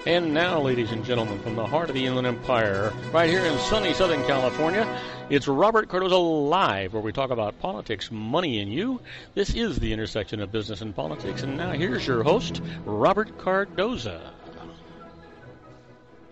And now, ladies and gentlemen, from the heart of the Inland Empire, right here in sunny Southern California, it's Robert Cardoza Live, where we talk about politics, money, and you. This is the intersection of business and politics. And now here's your host, Robert Cardoza.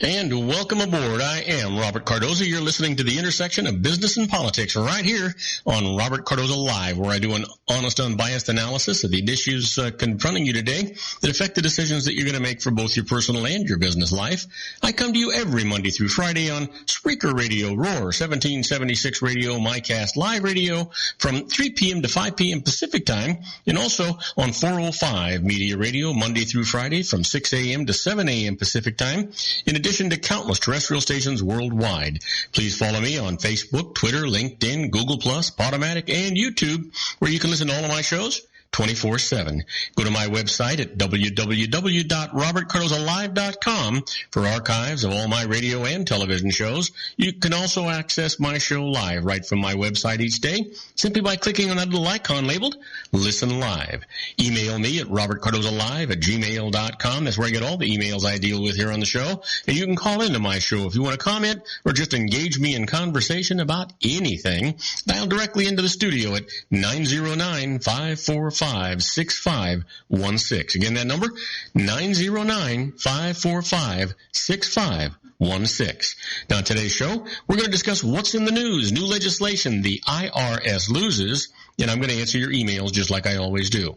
And welcome aboard. I am Robert Cardoza. You're listening to the intersection of business and politics right here on Robert Cardoza Live, where I do an honest, unbiased analysis of the issues confronting you today that affect the decisions that you're going to make for both your personal and your business life. I come to you every Monday through Friday on Spreaker Radio, Roar, 1776 Radio, MyCast Live Radio from 3 p.m. to 5 p.m. Pacific Time, and also on 405 Media Radio, Monday through Friday from 6 a.m. to 7 a.m. Pacific Time. In addition to countless terrestrial stations worldwide. Please follow me on Facebook, Twitter, LinkedIn, Google+, Podomatic, and YouTube, where you can listen to all of my shows 24/7. Go to my website at www.robertcardozalive.com for archives of all my radio and television shows. You can also access my show live right from my website each day, simply by clicking on that little icon labeled Listen Live. Email me at robertcardozalive@gmail.com. That's where I get all the emails I deal with here on the show. And you can call into my show if you want to comment or just engage me in conversation about anything. Dial directly into the studio at 909-545-6516. Again, that number, 909-545-6516. Now, on today's show, we're going to discuss what's in the news, new legislation, the IRS loses, and I'm going to answer your emails just like I always do.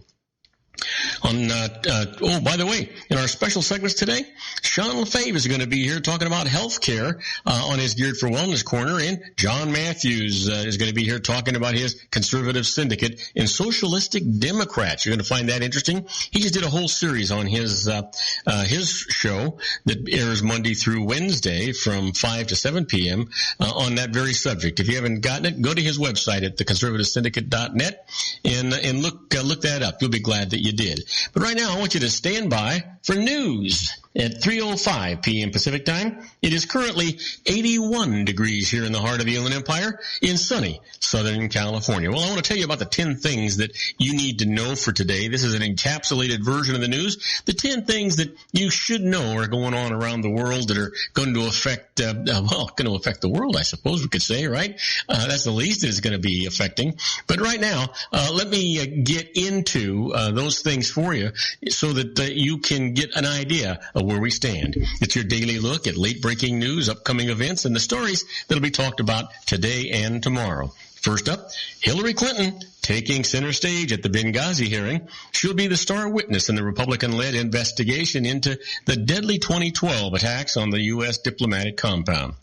By the way, in our special segments today, Sean LaFave is going to be here talking about health care on his Geared for Wellness Corner, and John Matthews is going to be here talking about his conservative syndicate and socialistic Democrats. You're going to find that interesting. He just did a whole series on his show that airs Monday through Wednesday from 5 to 7 p.m. On that very subject. If you haven't gotten it, go to his website at theconservativesyndicate.net and look that up. You'll be glad that you did. But right now, I want you to stand by for news. At 3:05 p.m. Pacific Time, it is currently 81 degrees here in the heart of the Inland Empire in sunny Southern California. Well, I want to tell you about the 10 things that you need to know for today. This is an encapsulated version of the news. The 10 things that you should know are going on around the world that are going to affect, the world, I suppose we could say, right? That's the least it's going to be affecting. But right now, let me get into those things for you so that you can get an idea of where we stand. It's your daily look at late-breaking news, upcoming events, and the stories that will be talked about today and tomorrow. First up, Hillary Clinton taking center stage at the Benghazi hearing. She'll be the star witness in the Republican-led investigation into the deadly 2012 attacks on the U.S. diplomatic compound.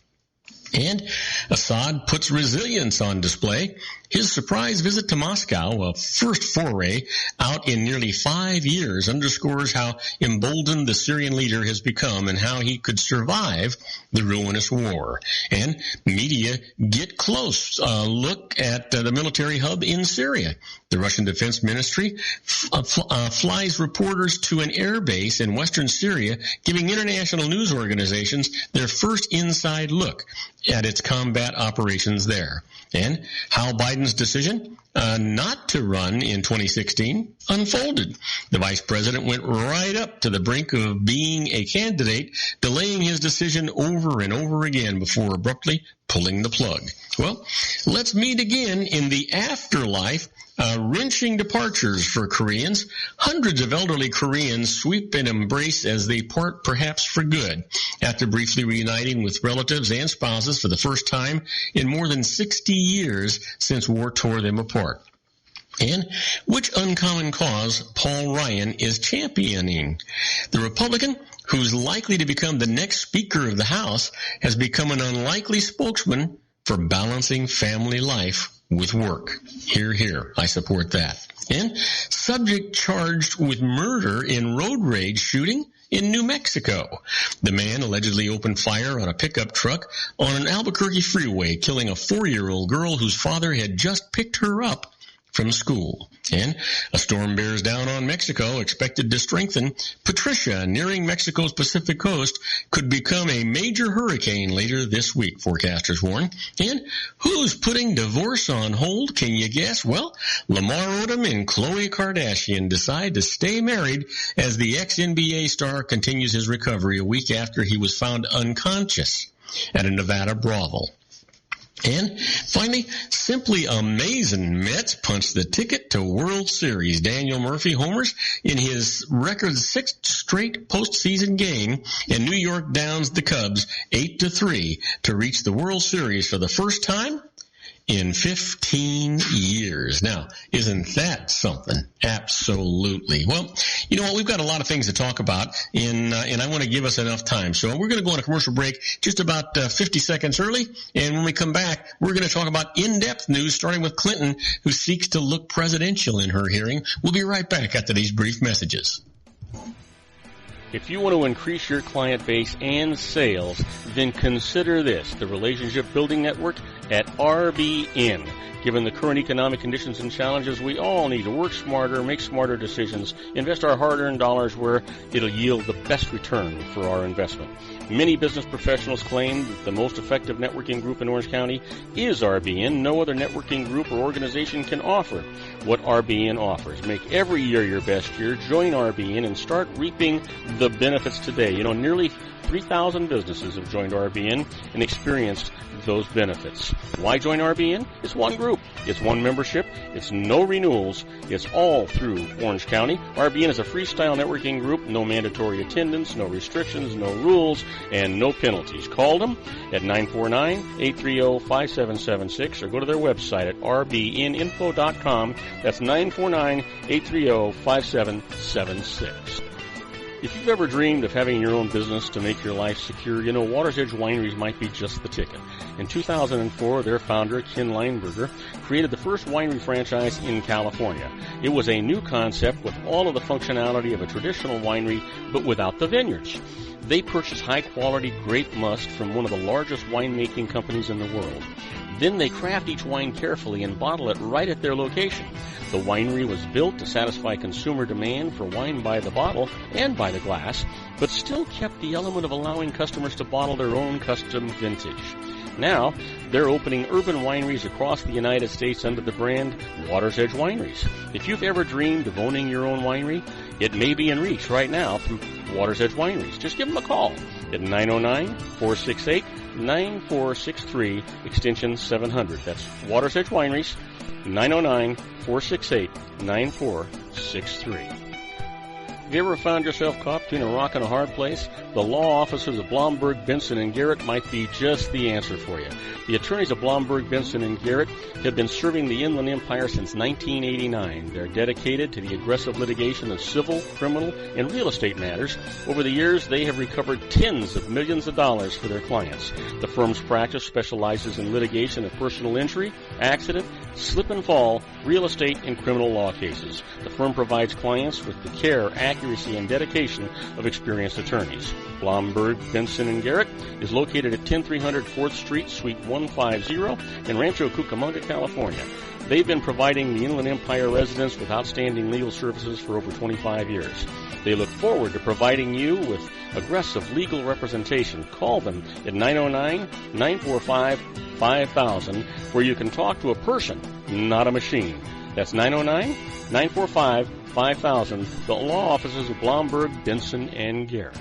And Assad puts resilience on display. His surprise visit to Moscow, a first foray out in nearly 5 years, underscores how emboldened the Syrian leader has become and how he could survive the ruinous war. And media get close. Look at the military hub in Syria. The Russian Defense Ministry flies reporters to an air base in western Syria, giving international news organizations their first inside look at its combat operations there. And how Biden's decision not to run in 2016 unfolded. The vice president went right up to the brink of being a candidate, delaying his decision over and over again before abruptly pulling the plug. Well, let's meet again in the afterlife. Wrenching departures for Koreans. Hundreds of elderly Koreans sweep and embrace as they part, perhaps for good, after briefly reuniting with relatives and spouses for the first time in more than 60 years since war tore them apart. And which uncommon cause Paul Ryan is championing? The Republican, who's likely to become the next Speaker of the House, has become an unlikely spokesman for balancing family life with work. Hear, hear. I support that. And subject charged with murder in road rage shooting in New Mexico. The man allegedly opened fire on a pickup truck on an Albuquerque freeway, killing a 4-year-old girl whose father had just picked her up from school. And a storm bears down on Mexico, expected to strengthen. Patricia, nearing Mexico's Pacific coast, could become a major hurricane later this week, forecasters warn. And who's putting divorce on hold? Can you guess? Well, Lamar Odom and Khloe Kardashian decide to stay married as the ex-NBA star continues his recovery a week after he was found unconscious at a Nevada brothel. And finally, simply amazing, Mets punched the ticket to World Series. Daniel Murphy homers in his record 6th straight postseason game, and New York downs the Cubs 8-3 to reach the World Series for the first time in 15 years. Now, isn't that something? Absolutely. Well, you know what? We've got a lot of things to talk about, and I want to give us enough time. So we're going to go on a commercial break just about 50 seconds early, and when we come back, we're going to talk about in-depth news, starting with Clinton, who seeks to look presidential in her hearing. We'll be right back after these brief messages. If you want to increase your client base and sales, then consider this, the Relationship Building Network at RBN. Given the current economic conditions and challenges, we all need to work smarter, make smarter decisions, invest our hard-earned dollars where it'll yield the best return for our investment. Many business professionals claim that the most effective networking group in Orange County is RBN. No other networking group or organization can offer what RBN offers. Make every year your best year. Join RBN and start reaping the benefits today. You know, nearly 3,000 businesses have joined RBN and experienced those benefits. Why join RBN? It's one group. It's one membership. It's no renewals. It's all through Orange County. RBN is a freestyle networking group. No mandatory attendance, no restrictions, no rules, and no penalties. Call them at 949-830-5776 or go to their website at rbninfo.com. That's 949-830-5776. If you've ever dreamed of having your own business to make your life secure, you know Water's Edge Wineries might be just the ticket. In 2004, their founder, Ken Lineberger, created the first winery franchise in California. It was a new concept with all of the functionality of a traditional winery, but without the vineyards. They purchased high-quality grape must from one of the largest winemaking companies in the world. Then they craft each wine carefully and bottle it right at their location. The winery was built to satisfy consumer demand for wine by the bottle and by the glass, but still kept the element of allowing customers to bottle their own custom vintage. Now, they're opening urban wineries across the United States under the brand Water's Edge Wineries. If you've ever dreamed of owning your own winery, it may be in reach right now through Water's Edge Wineries. Just give them a call at 909-468-9463, extension 700. That's Water's Edge Wineries, 909-468-9463. Have you ever found yourself caught between a rock and a hard place? The law offices of Blomberg, Benson, and Garrett might be just the answer for you. The attorneys of Blomberg, Benson, and Garrett have been serving the Inland Empire since 1989. They're dedicated to the aggressive litigation of civil, criminal, and real estate matters. Over the years, they have recovered tens of millions of dollars for their clients. The firm's practice specializes in litigation of personal injury, accident, slip and fall, real estate, and criminal law cases. The firm provides clients with the care, accuracy, and dedication of experienced attorneys. Blomberg, Benson, and Garrett is located at 10300 4th Street, Suite 150 in Rancho Cucamonga, California. They've been providing the Inland Empire residents with outstanding legal services for over 25 years. They look forward to providing you with aggressive legal representation. Call them at 909-945-5000, where you can talk to a person, not a machine. That's 909-945-5000, the law offices of Blomberg, Benson, and Garrett.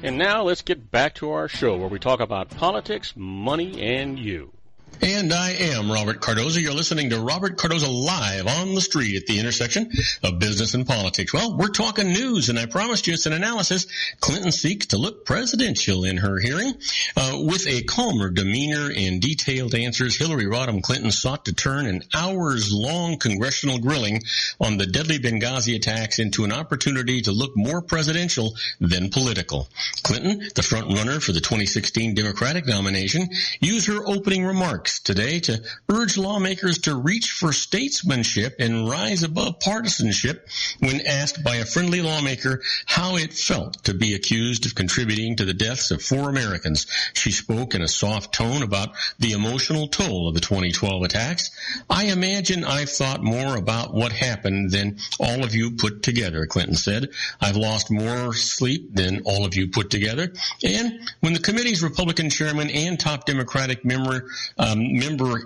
And now let's get back to our show where we talk about politics, money, and you. And I am Robert Cardoza. You're listening to Robert Cardoza Live on the street at the intersection of business and politics. Well, we're talking news, and I promised you it's an analysis. Clinton seeks to look presidential in her hearing. With a calmer demeanor and detailed answers, Hillary Rodham Clinton sought to turn an hours-long congressional grilling on the deadly Benghazi attacks into an opportunity to look more presidential than political. Clinton, the front runner for the 2016 Democratic nomination, used her opening remarks remarks today to urge lawmakers to reach for statesmanship and rise above partisanship when asked by a friendly lawmaker how it felt to be accused of contributing to the deaths of 4 Americans. She spoke in a soft tone about the emotional toll of the 2012 attacks. I imagine I've thought more about what happened than all of you put together, Clinton said. I've lost more sleep than all of you put together. And when the committee's Republican chairman and top Democratic member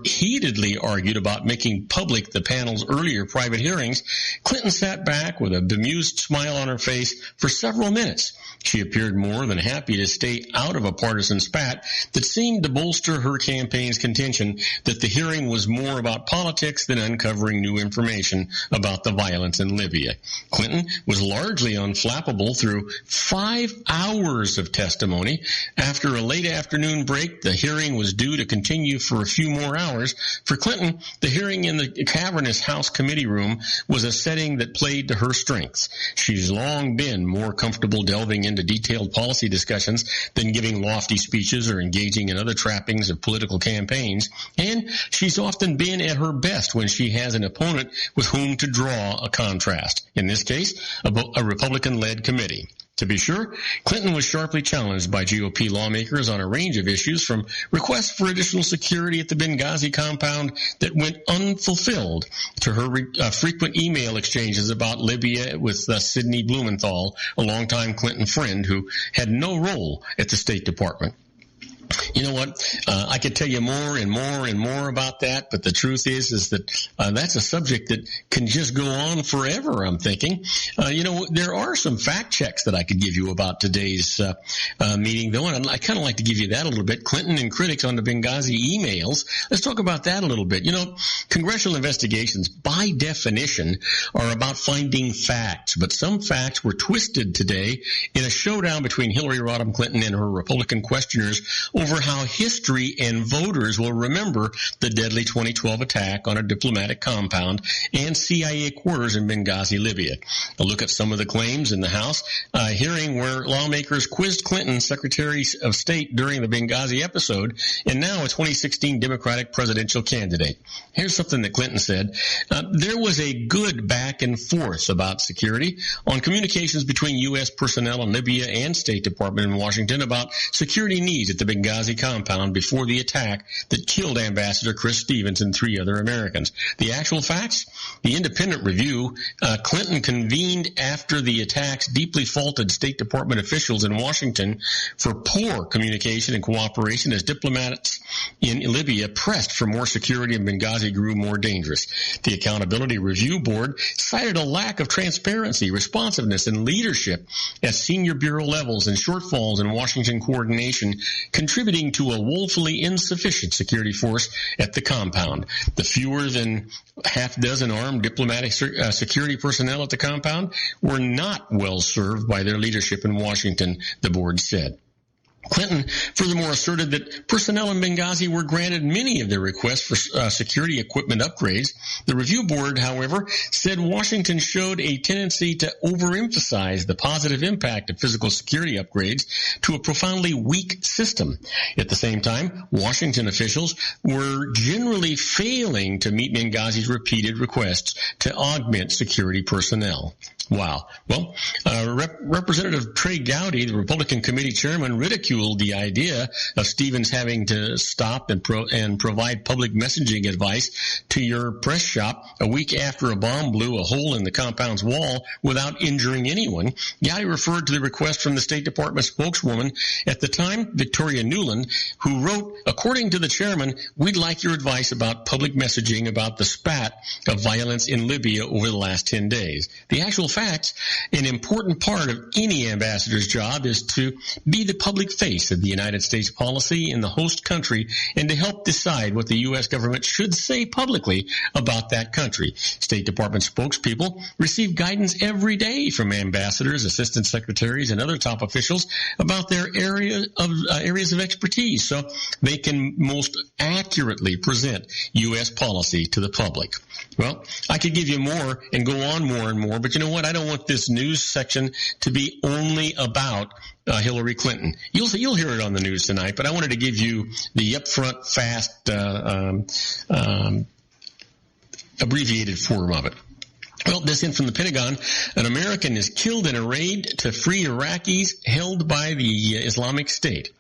heatedly argued about making public the panel's earlier private hearings, Clinton sat back with a bemused smile on her face for several minutes. She appeared more than happy to stay out of a partisan spat that seemed to bolster her campaign's contention that the hearing was more about politics than uncovering new information about the violence in Libya. Clinton was largely unflappable through 5 hours of testimony. After a late afternoon break, the hearing was due to continue for a few more hours. For Clinton, the hearing in the cavernous House committee room was a setting that played to her strengths. She's long been more comfortable delving into detailed policy discussions than giving lofty speeches or engaging in other trappings of political campaigns, and she's often been at her best when she has an opponent with whom to draw a contrast. In this case, a Republican-led committee. To be sure, Clinton was sharply challenged by GOP lawmakers on a range of issues, from requests for additional security at the Benghazi compound that went unfulfilled to her frequent email exchanges about Libya with Sidney Blumenthal, a longtime Clinton friend who had no role at the State Department. You know what? I could tell you more and more and more about that, but the truth is that that's a subject that can just go on forever, I'm thinking. There are some fact checks that I could give you about today's meeting, though, and I kind of like to give you that a little bit. Clinton and critics on the Benghazi emails. Let's talk about that a little bit. Congressional investigations, by definition, are about finding facts, but some facts were twisted today in a showdown between Hillary Rodham Clinton and her Republican questioners over how history and voters will remember the deadly 2012 attack on a diplomatic compound and CIA quarters in Benghazi, Libya. A look at some of the claims in the House hearing where lawmakers quizzed Clinton's Secretary of State during the Benghazi episode, and now a 2016 Democratic presidential candidate. Here's something that Clinton said. There was a good back and forth about security on communications between U.S. personnel in Libya and State Department in Washington about security needs at the Benghazi compound before the attack that killed Ambassador Chris Stevens and 3 other Americans. The actual facts? The Independent Review, Clinton convened after the attacks deeply faulted State Department officials in Washington for poor communication and cooperation as diplomats in Libya pressed for more security and Benghazi grew more dangerous. The Accountability Review Board cited a lack of transparency, responsiveness, and leadership at senior bureau levels and shortfalls in Washington coordination contributing to a woefully insufficient security force at the compound. The fewer than half dozen armed diplomatic security personnel at the compound were not well served by their leadership in Washington, the board said. Clinton furthermore asserted that personnel in Benghazi were granted many of their requests for security equipment upgrades. The review board, however, said Washington showed a tendency to overemphasize the positive impact of physical security upgrades to a profoundly weak system. At the same time, Washington officials were generally failing to meet Benghazi's repeated requests to augment security personnel. Wow. Well, Representative Trey Gowdy, the Republican committee chairman, ridiculed the idea of Stevens having to stop and provide public messaging advice to your press shop a week after a bomb blew a hole in the compound's wall without injuring anyone. Gowdy referred to the request from the State Department spokeswoman at the time, Victoria Nuland, who wrote, according to the chairman, we'd like your advice about public messaging about the spat of violence in Libya over the last 10 days. The actual facts, an important part of any ambassador's job is to be the public face of the United States policy in the host country and to help decide what the U.S. government should say publicly about that country. State Department spokespeople receive guidance every day from ambassadors, assistant secretaries, and other top officials about their areas of expertise so they can most accurately present U.S. policy to the public. Well, I could give you more and go on more and more, but you know what? I don't want this news section to be only about Hillary Clinton. You'll hear it on the news tonight, but I wanted to give you the upfront, fast, abbreviated form of it. Well, this in from the Pentagon. An American is killed in a raid to free Iraqis held by the Islamic State.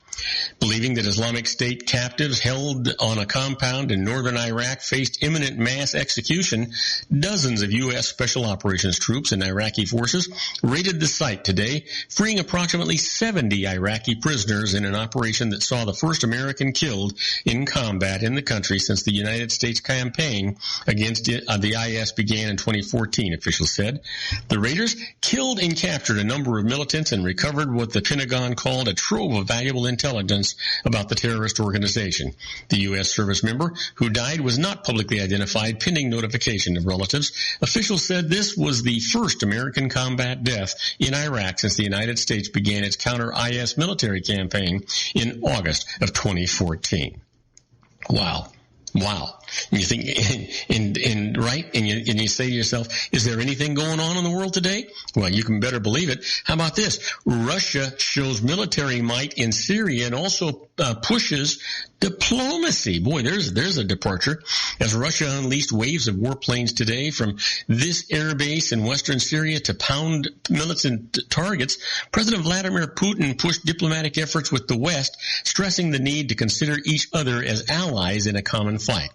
Believing that Islamic State captives held on a compound in northern Iraq faced imminent mass execution, dozens of U.S. Special Operations troops and Iraqi forces raided the site today, freeing approximately 70 Iraqi prisoners in an operation that saw the first American killed in combat in the country since the United States campaign against the IS began in 2014, officials said. The raiders killed and captured a number of militants and recovered what the Pentagon called a trove of valuable intelligence about the terrorist organization. The U.S. service member who died was not publicly identified pending notification of relatives. Officials said this was the first American combat death in Iraq since the United States began its counter-IS military campaign in August of 2014. Wow. And you think, right? And you say to yourself, is there anything going on in the world today? Well, you can better believe it. How about this? Russia shows military might in Syria and also pushes diplomacy. Boy, there's a departure. As Russia unleashed waves of warplanes today from this airbase in western Syria to pound militant targets, President Vladimir Putin pushed diplomatic efforts with the West, stressing the need to consider each other as allies in a common fight.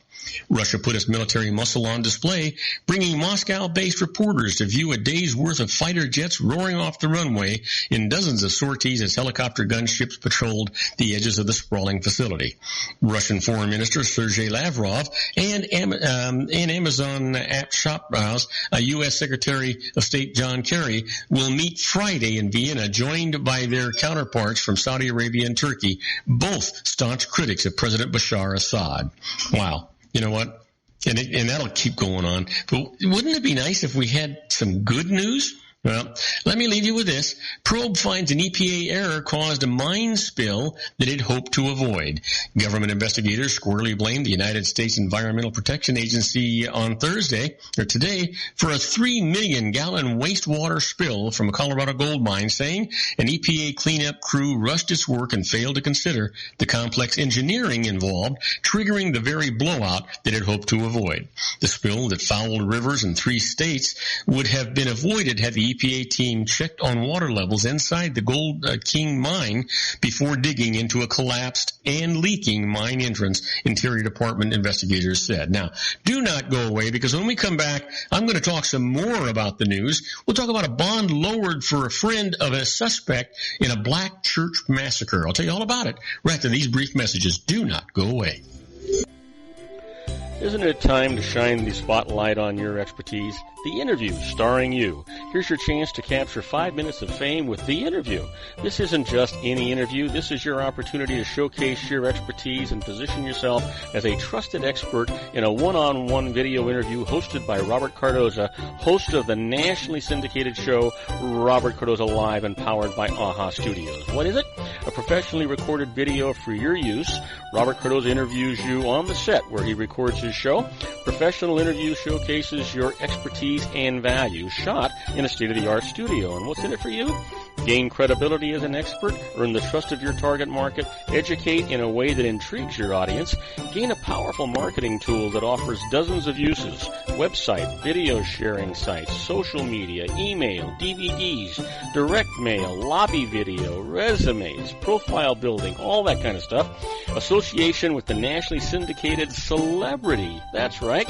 Russia put its military muscle on display, bringing Moscow-based reporters to view a day's worth of fighter jets roaring off the runway in dozens of sorties as helicopter gunships patrolled the edges of the sprawling facility. Russian Foreign Minister Sergei Lavrov and Amazon app shop browse, U.S. Secretary of State John Kerry will meet Friday in Vienna, joined by their counterparts from Saudi Arabia and Turkey, both staunch critics of President Bashar Assad. Wow. You know what? And that'll keep going on. But wouldn't it be nice if we had some good news? Well, let me leave you with this. Probe finds an EPA error caused a mine spill that it hoped to avoid. Government investigators squarely blamed the United States Environmental Protection Agency on today, for a 3 million gallon wastewater spill from a Colorado gold mine, saying an EPA cleanup crew rushed its work and failed to consider the complex engineering involved, triggering the very blowout that it hoped to avoid. The spill that fouled rivers in 3 states would have been avoided had the EPA team checked on water levels inside the Gold King mine before digging into a collapsed and leaking mine entrance, Interior Department investigators said. Now, do not go away, because when we come back, I'm going to talk some more about the news. We'll talk about a bond lowered for a friend of a suspect in a black church massacre. I'll tell you all about it right after these brief messages. Do not go away. Isn't it time to shine the spotlight on your expertise? The Interview, starring you. Here's your chance to capture 5 minutes of fame with The Interview. This isn't just any interview. This is your opportunity to showcase your expertise and position yourself as a trusted expert in a one-on-one video interview hosted by Robert Cardoza, host of the nationally syndicated show Robert Cardoza Live and powered by AHA Studios. What is it? A professionally recorded video for your use. Robert Cardoza interviews you on the set where he records his show. Professional interview showcases your expertise and value, shot in a state-of-the-art studio. And what's in it for you? Gain credibility as an expert, earn the trust of your target market, educate in a way that intrigues your audience, gain a powerful marketing tool that offers dozens of uses, website, video sharing sites, social media, email, DVDs, direct mail, lobby video, resumes, profile building, all that kind of stuff. Association with the nationally syndicated celebrity. That's right.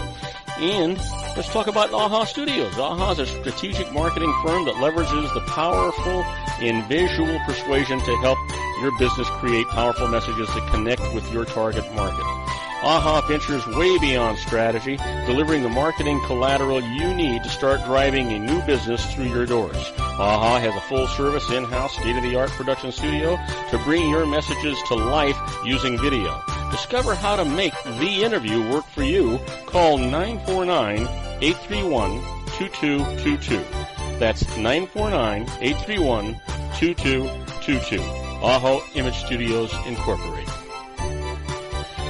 And let's talk about AHA Studios. AHA is a strategic marketing firm that leverages the powerful in visual persuasion to help your business create powerful messages that connect with your target market. AHA ventures way beyond strategy, delivering the marketing collateral you need to start driving a new business through your doors. AHA has a full-service, in-house, state-of-the-art production studio to bring your messages to life using video. Discover how to make The Interview work for you. Call 949-831-2222. That's 949-831-2222. AHA Image Studios, Incorporated.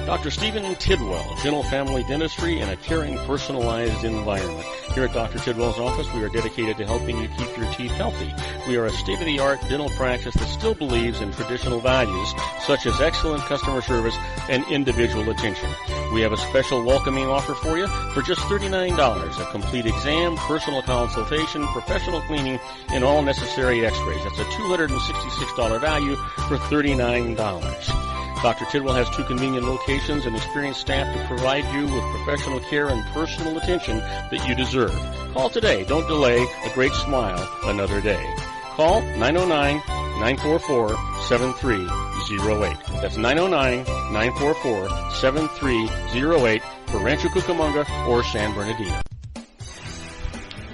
Dr. Stephen Tidwell, Gentle Family Dentistry in a caring, personalized environment. Here at Dr. Tidwell's office, we are dedicated to helping you keep your teeth healthy. We are a state-of-the-art dental practice that still believes in traditional values, such as excellent customer service and individual attention. We have a special welcoming offer for you for just $39, a complete exam, personal consultation, professional cleaning, and all necessary x-rays. That's a $266 value for $39. Dr. Tidwell has 2 convenient locations and experienced staff to provide you with professional care and personal attention that you deserve. Call today. Don't delay. A great smile another day. Call 909-944-7308. That's 909-944-7308 for Rancho Cucamonga or San Bernardino.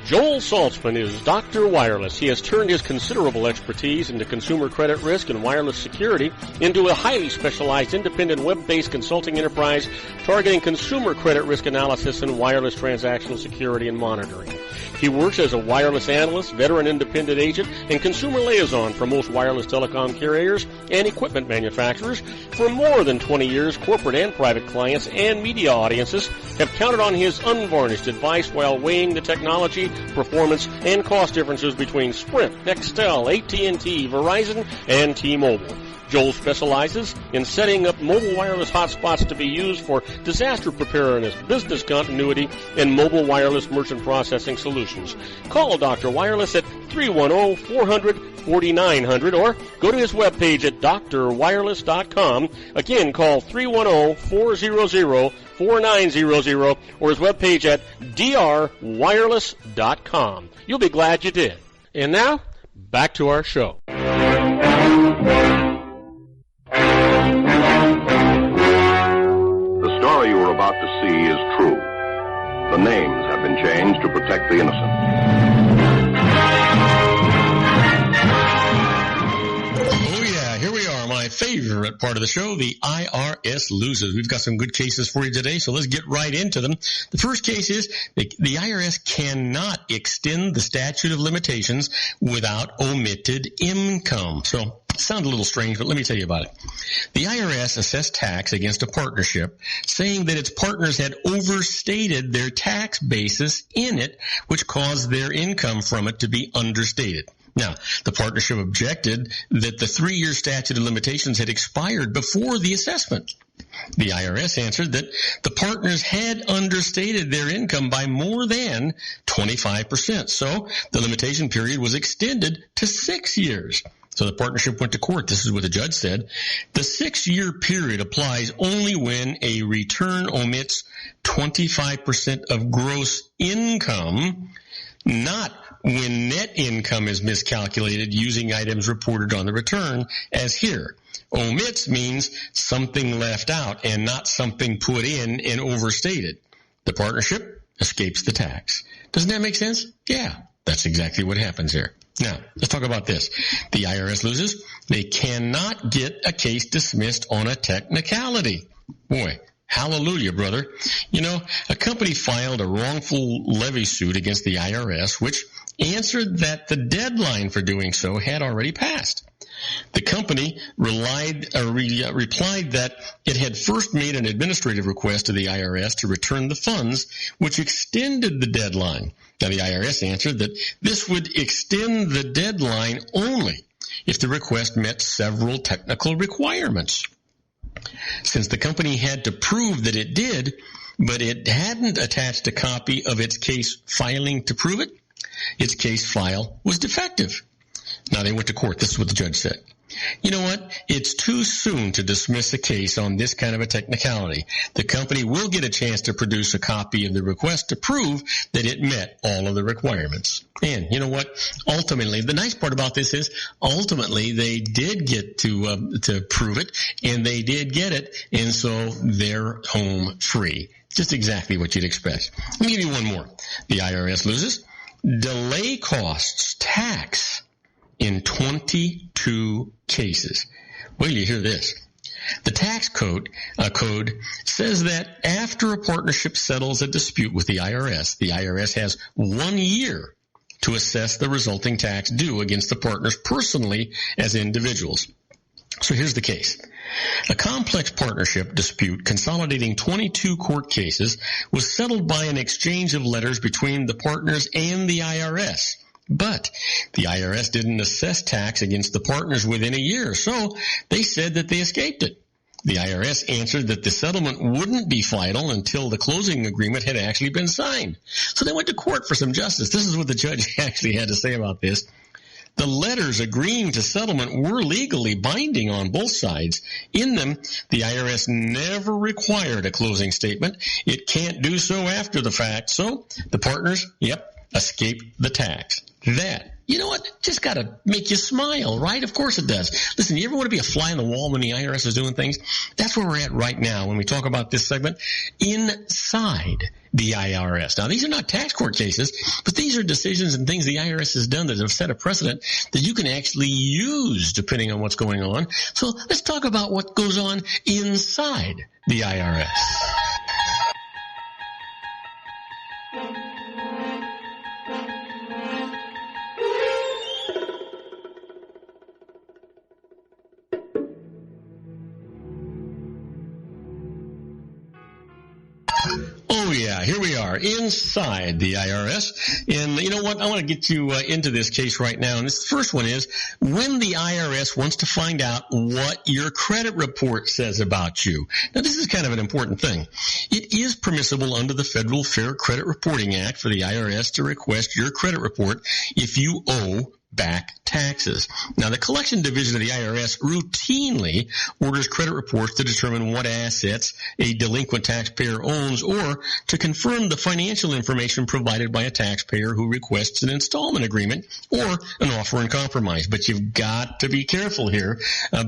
Joel Saltzman is Dr. Wireless. He has turned his considerable expertise into consumer credit risk and wireless security into a highly specialized independent web-based consulting enterprise targeting consumer credit risk analysis and wireless transactional security and monitoring. He works as a wireless analyst, veteran independent agent, and consumer liaison for most wireless telecom carriers and equipment manufacturers. For more than 20 years, corporate and private clients and media audiences have counted on his unvarnished advice while weighing the technology, performance, and cost differences between Sprint, Nextel, AT&T, Verizon, and T-Mobile. Joel specializes in setting up mobile wireless hotspots to be used for disaster preparedness, business continuity, and mobile wireless merchant processing solutions. Call Dr. Wireless at 310-400-4900 or go to his webpage at drwireless.com. Again, call 310-400-4900 or his webpage at drwireless.com. You'll be glad you did. And now, back to our show. The story you are about to see is true. The names have been changed to protect the innocent. Oh yeah, here we are, my favorite part of the show, the IRS loses. We've got some good cases for you today, so let's get right into them. The first case is the IRS cannot extend the statute of limitations without omitted income. So, sounds a little strange, but let me tell you about it. The IRS assessed tax against a partnership, saying that its partners had overstated their tax basis in it, which caused their income from it to be understated. Now, the partnership objected that the 3-year statute of limitations had expired before the assessment. The IRS answered that the partners had understated their income by more than 25%, so the limitation period was extended to 6 years. So the partnership went to court. This is what the judge said. The 6-year period applies only when a return omits 25% of gross income, not when net income is miscalculated using items reported on the return, as here. Omits means something left out and not something put in and overstated. The partnership escapes the tax. Doesn't that make sense? Yeah, that's exactly what happens here. Now, let's talk about this. The IRS loses. They cannot get a case dismissed on a technicality. Boy, hallelujah, brother. You know, a company filed a wrongful levy suit against the IRS, which answered that the deadline for doing so had already passed. The company replied that it had first made an administrative request to the IRS to return the funds, which extended the deadline. Now, the IRS answered that this would extend the deadline only if the request met several technical requirements. Since the company had to prove that it did, but it hadn't attached a copy of its case filing to prove it, its case file was defective. Now, they went to court. This is what the judge said. You know what? It's too soon to dismiss a case on this kind of a technicality. The company will get a chance to produce a copy of the request to prove that it met all of the requirements. And you know what? Ultimately, the nice part about this is ultimately they did get to prove it, and they did get it, and so they're home free. Just exactly what you'd expect. Let me give you one more. The IRS loses. Delay costs tax in 22 cases. Wait till you hear this. The tax code says that after a partnership settles a dispute with the IRS has 1 year to assess the resulting tax due against the partners personally as individuals. So here's the case. A complex partnership dispute consolidating 22 court cases was settled by an exchange of letters between the partners and the IRS. But the IRS didn't assess tax against the partners within a year, so they said that they escaped it. The IRS answered that the settlement wouldn't be final until the closing agreement had actually been signed. So they went to court for some justice. This is what the judge actually had to say about this. The letters agreeing to settlement were legally binding on both sides. In them, the IRS never required a closing statement. It can't do so after the fact. So the partners, escape the tax. That, you know what, just got to make you smile, right? Of course it does. Listen, you ever want to be a fly on the wall when the IRS is doing things? That's where we're at right now when we talk about this segment, inside the IRS. Now, these are not tax court cases, but these are decisions and things the IRS has done that have set a precedent that you can actually use depending on what's going on. So let's talk about what goes on inside the IRS. Oh, yeah, here we are inside the IRS. And you know what? I want to get you into this case right now. And this first one is when the IRS wants to find out what your credit report says about you. Now, this is kind of an important thing. It is permissible under the Federal Fair Credit Reporting Act for the IRS to request your credit report if you owe back taxes. Now, the collection division of the IRS routinely orders credit reports to determine what assets a delinquent taxpayer owns or to confirm the financial information provided by a taxpayer who requests an installment agreement or an offer in compromise. But you've got to be careful here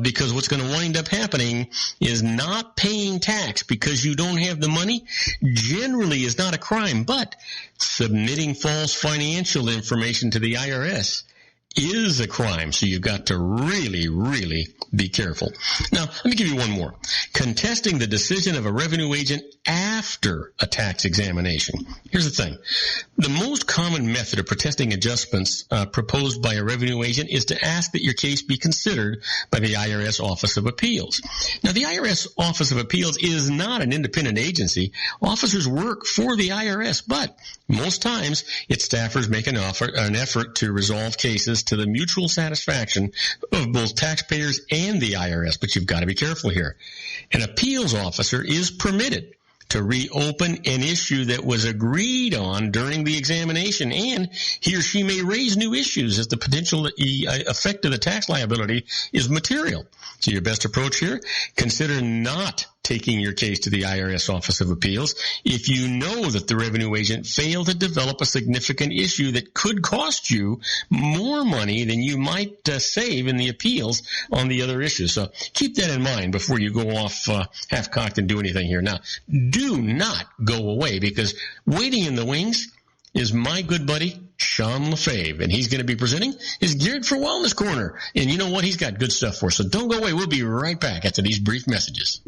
because what's going to wind up happening is not paying tax because you don't have the money generally is not a crime, but submitting false financial information to the IRS is a crime, so you've got to really, really be careful. Now, let me give you one more. Contesting the decision of a revenue agent after a tax examination. Here's the thing. The most common method of protesting adjustments proposed by a revenue agent is to ask that your case be considered by the IRS Office of Appeals. Now, the IRS Office of Appeals is not an independent agency. Officers work for the IRS, but most times its staffers make an effort to resolve cases to the mutual satisfaction of both taxpayers and the IRS. But you've got to be careful here. An appeals officer is permitted to reopen an issue that was agreed on during the examination, and he or she may raise new issues as the potential effect of the tax liability is material. So your best approach here, consider not taking your case to the IRS Office of Appeals if you know that the revenue agent failed to develop a significant issue that could cost you more money than you might save in the appeals on the other issues. So keep that in mind before you go off half-cocked and do anything here. Now, do not go away because waiting in the wings is my good buddy, Sean Lefebvre, and he's going to be presenting his Geared for Wellness Corner. And you know what? He's got good stuff for us. So don't go away. We'll be right back after these brief messages.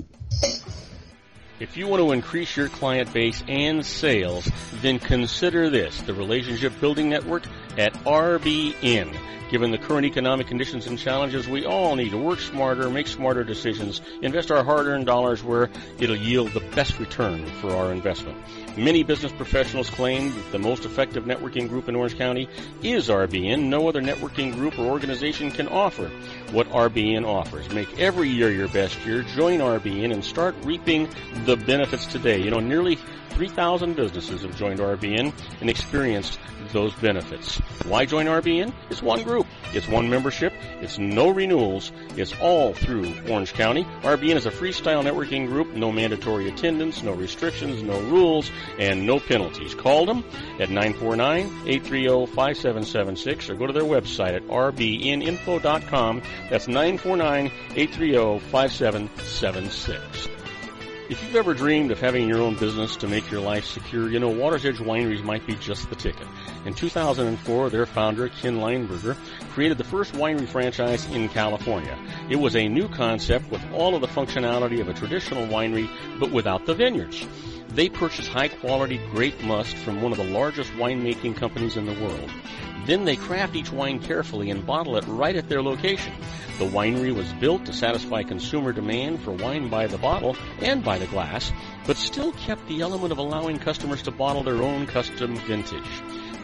If you want to increase your client base and sales, then consider this, the Relationship Building Network at RBN. Given the current economic conditions and challenges, we all need to work smarter, make smarter decisions, invest our hard-earned dollars where it'll yield the best return for our investment. Many business professionals claim that the most effective networking group in Orange County is RBN. No other networking group or organization can offer what RBN offers. Make every year your best year. Join RBN and start reaping the benefits today. You know, nearly 3,000 businesses have joined RBN and experienced those benefits. Why join RBN? It's one group. It's one membership. It's no renewals. It's all through Orange County. RBN is a freestyle networking group. No mandatory attendance, no restrictions, no rules, and no penalties. Call them at 949-830-5776 or go to their website at rbninfo.com. That's 949-830-5776. If you've ever dreamed of having your own business to make your life secure, you know Water's Edge Wineries might be just the ticket. In 2004, their founder, Ken Lineberger, created the first winery franchise in California. It was a new concept with all of the functionality of a traditional winery, but without the vineyards. They purchased high-quality grape must from one of the largest winemaking companies in the world. Then they craft each wine carefully and bottle it right at their location. The winery was built to satisfy consumer demand for wine by the bottle and by the glass, but still kept the element of allowing customers to bottle their own custom vintage.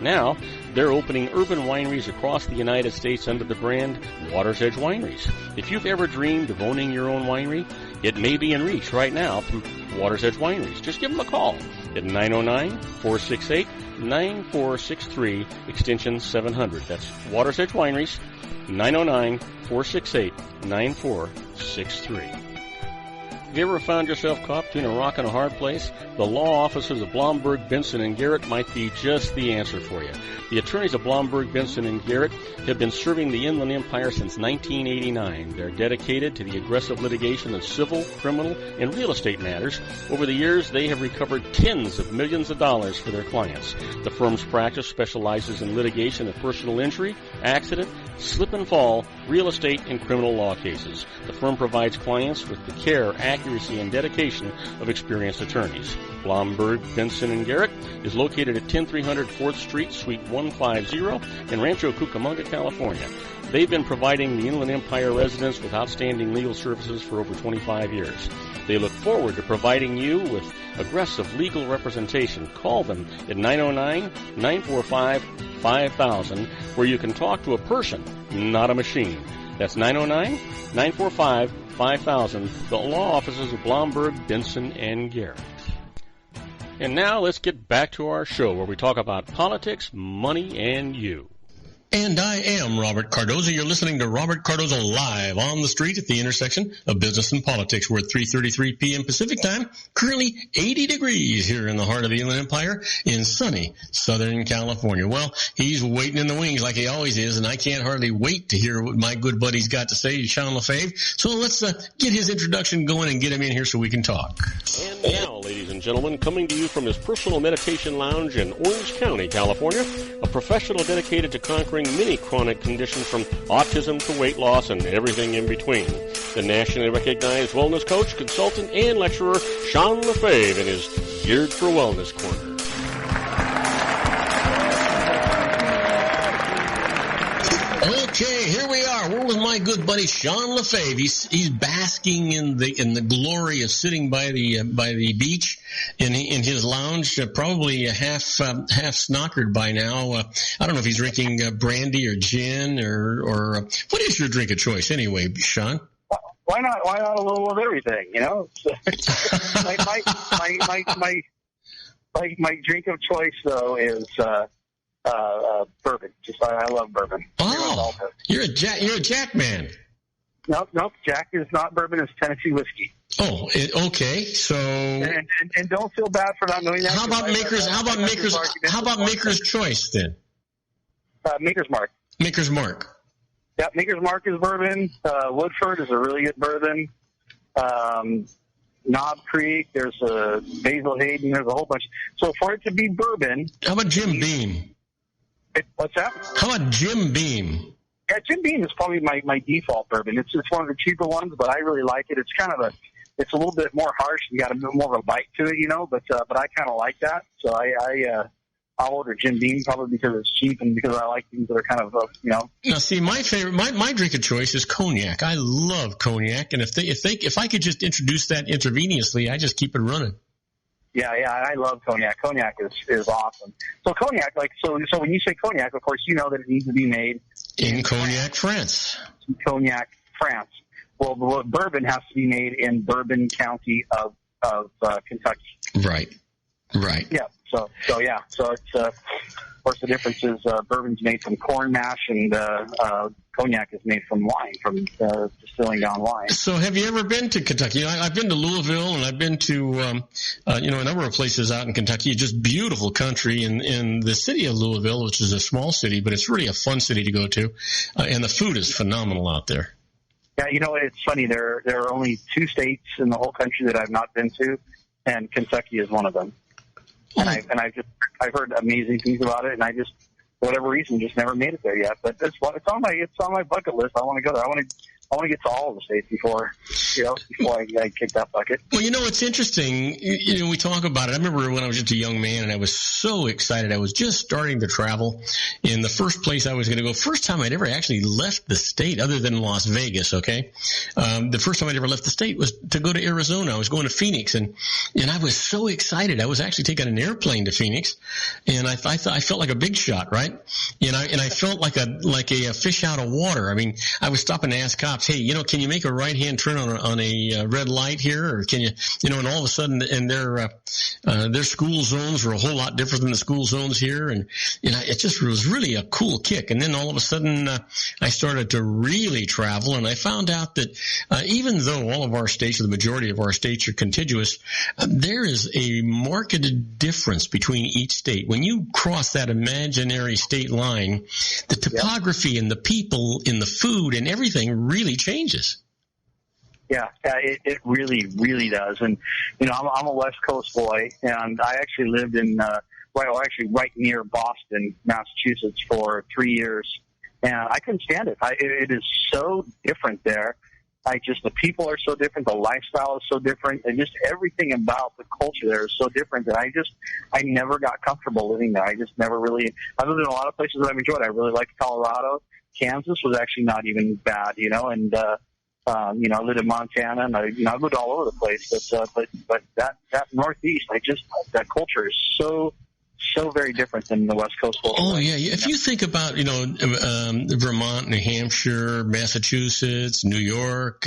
Now, they're opening urban wineries across the United States under the brand Water's Edge Wineries. If you've ever dreamed of owning your own winery, it may be in reach right now through Water's Edge Wineries. Just give them a call at 909-468-9463, extension 700. That's Water's Edge Wineries, 909-468-9463. Have you ever found yourself caught between a rock and a hard place? The law offices of Blomberg, Benson, and Garrett might be just the answer for you. The attorneys of Blomberg, Benson, and Garrett have been serving the Inland Empire since 1989. They're dedicated to the aggressive litigation of civil, criminal, and real estate matters. Over the years, they have recovered tens of millions of dollars for their clients. The firm's practice specializes in litigation of personal injury, accident, slip and fall, real estate, and criminal law cases. The firm provides clients with the care, accuracy, and dedication of experienced attorneys. Blomberg, Benson, and Garrett is located at 10300 4th Street, Suite 150 in Rancho Cucamonga, California. They've been providing the Inland Empire residents with outstanding legal services for over 25 years. They look forward to providing you with aggressive legal representation. Call them at 909-945-5000, where you can talk to a person, not a machine. That's 909-945-5000, the law offices of Blomberg, Benson, and Garrett. And now let's get back to our show where we talk about politics, money, and you. And I am Robert Cardoza. You're listening to Robert Cardoza live on the street at the intersection of business and politics. We're at 3:33 p.m. Pacific time, currently 80 degrees here in the heart of the Inland Empire in sunny Southern California. Well, he's waiting in the wings like he always is, and I can't hardly wait to hear what my good buddy's got to say, Sean LaFave. So let's get his introduction going and get him in here so we can talk. And now, ladies and gentlemen, coming to you from his personal meditation lounge in Orange County, California, a professional dedicated to conquering many chronic conditions from autism to weight loss and everything in between. The nationally recognized wellness coach, consultant, and lecturer, Sean LaFave, in his Geared for Wellness Corner. Okay, here we are. We're with my good buddy Sean LaFave. He's basking in the glory of sitting by the beach in his lounge, probably half snockered by now. I don't know if he's drinking brandy or gin or what is your drink of choice anyway, Sean? Why not a little of everything? You know, my drink of choice though is bourbon. I love bourbon. Oh, you're a Jack man. Nope. Jack is not bourbon. It's Tennessee whiskey. Oh, okay. So and don't feel bad for not knowing that. How about Maker's Choice then? Maker's Mark. Maker's Mark. Yeah, Maker's Mark is bourbon. Woodford is a really good bourbon. Knob Creek. There's a Basil Hayden. There's a whole bunch. So for it to be bourbon, how about Jim Beam? What's that? How about Jim Beam? Yeah, Jim Beam is probably my default bourbon. It's one of the cheaper ones, but I really like it. It's kind of it's a little bit more harsh. You got a bit more of a bite to it, you know. But I kind of like that. So I'll order Jim Beam probably because it's cheap and because I like things that are kind of you know. Now, see, my favorite, my drink of choice is cognac. I love cognac, and if I could just introduce that intravenously, I just keep it running. Yeah, I love cognac. Cognac is awesome. So cognac, so when you say cognac, of course, you know that it needs to be made in Cognac, France. Cognac, France. Well, bourbon has to be made in Bourbon County of Kentucky. Right. Yeah. So it's of course the difference is bourbon's made from corn mash and cognac is made from wine, from distilling down wine. So have you ever been to Kentucky? I've been to Louisville and I've been to a number of places out in Kentucky. Just beautiful country in the city of Louisville, which is a small city, but it's really a fun city to go to, and the food is phenomenal out there. Yeah, you know, it's funny. There are only 2 states in the whole country that I've not been to, and Kentucky is one of them. And I've heard amazing things about it, and I just, for whatever reason, just never made it there yet. But it's on my bucket list. I want to go there. I want want to get to all of the states before I kick that bucket. Well, it's interesting. We talk about it. I remember when I was just a young man and I was so excited. I was just starting to travel. And the first place I was going to go, first time I'd ever actually left the state other than Las Vegas, okay? The first time I'd ever left the state was to go to Arizona. I was going to Phoenix, and I was so excited. I was actually taking an airplane to Phoenix, and I felt like a big shot, right? And I felt like a fish out of water. I mean, I was stopping to ask cops, hey, can you make a right-hand turn on a red light here, or can you, and all of a sudden, and their school zones were a whole lot different than the school zones here, and it just was really a cool kick. And then all of a sudden, I started to really travel, and I found out that even though all of our states, or the majority of our states, are contiguous, there is a marked difference between each state. When you cross that imaginary state line, the topography and the people and the food and everything really changes. Yeah, it really, really does. And, I'm a West Coast boy, and I actually lived in, right near Boston, Massachusetts for 3 years. And I couldn't stand it. It is so different there. The people are so different. The lifestyle is so different. And just everything about the culture there is so different that I never got comfortable living there. I just never really, I lived in a lot of places that I've enjoyed. I really liked Colorado. Kansas was actually not even bad, and, I lived in Montana, and I lived all over the place, but that Northeast, that culture is so very different than the West Coast culture. Oh yeah. If you think about, Vermont, New Hampshire, Massachusetts, New York,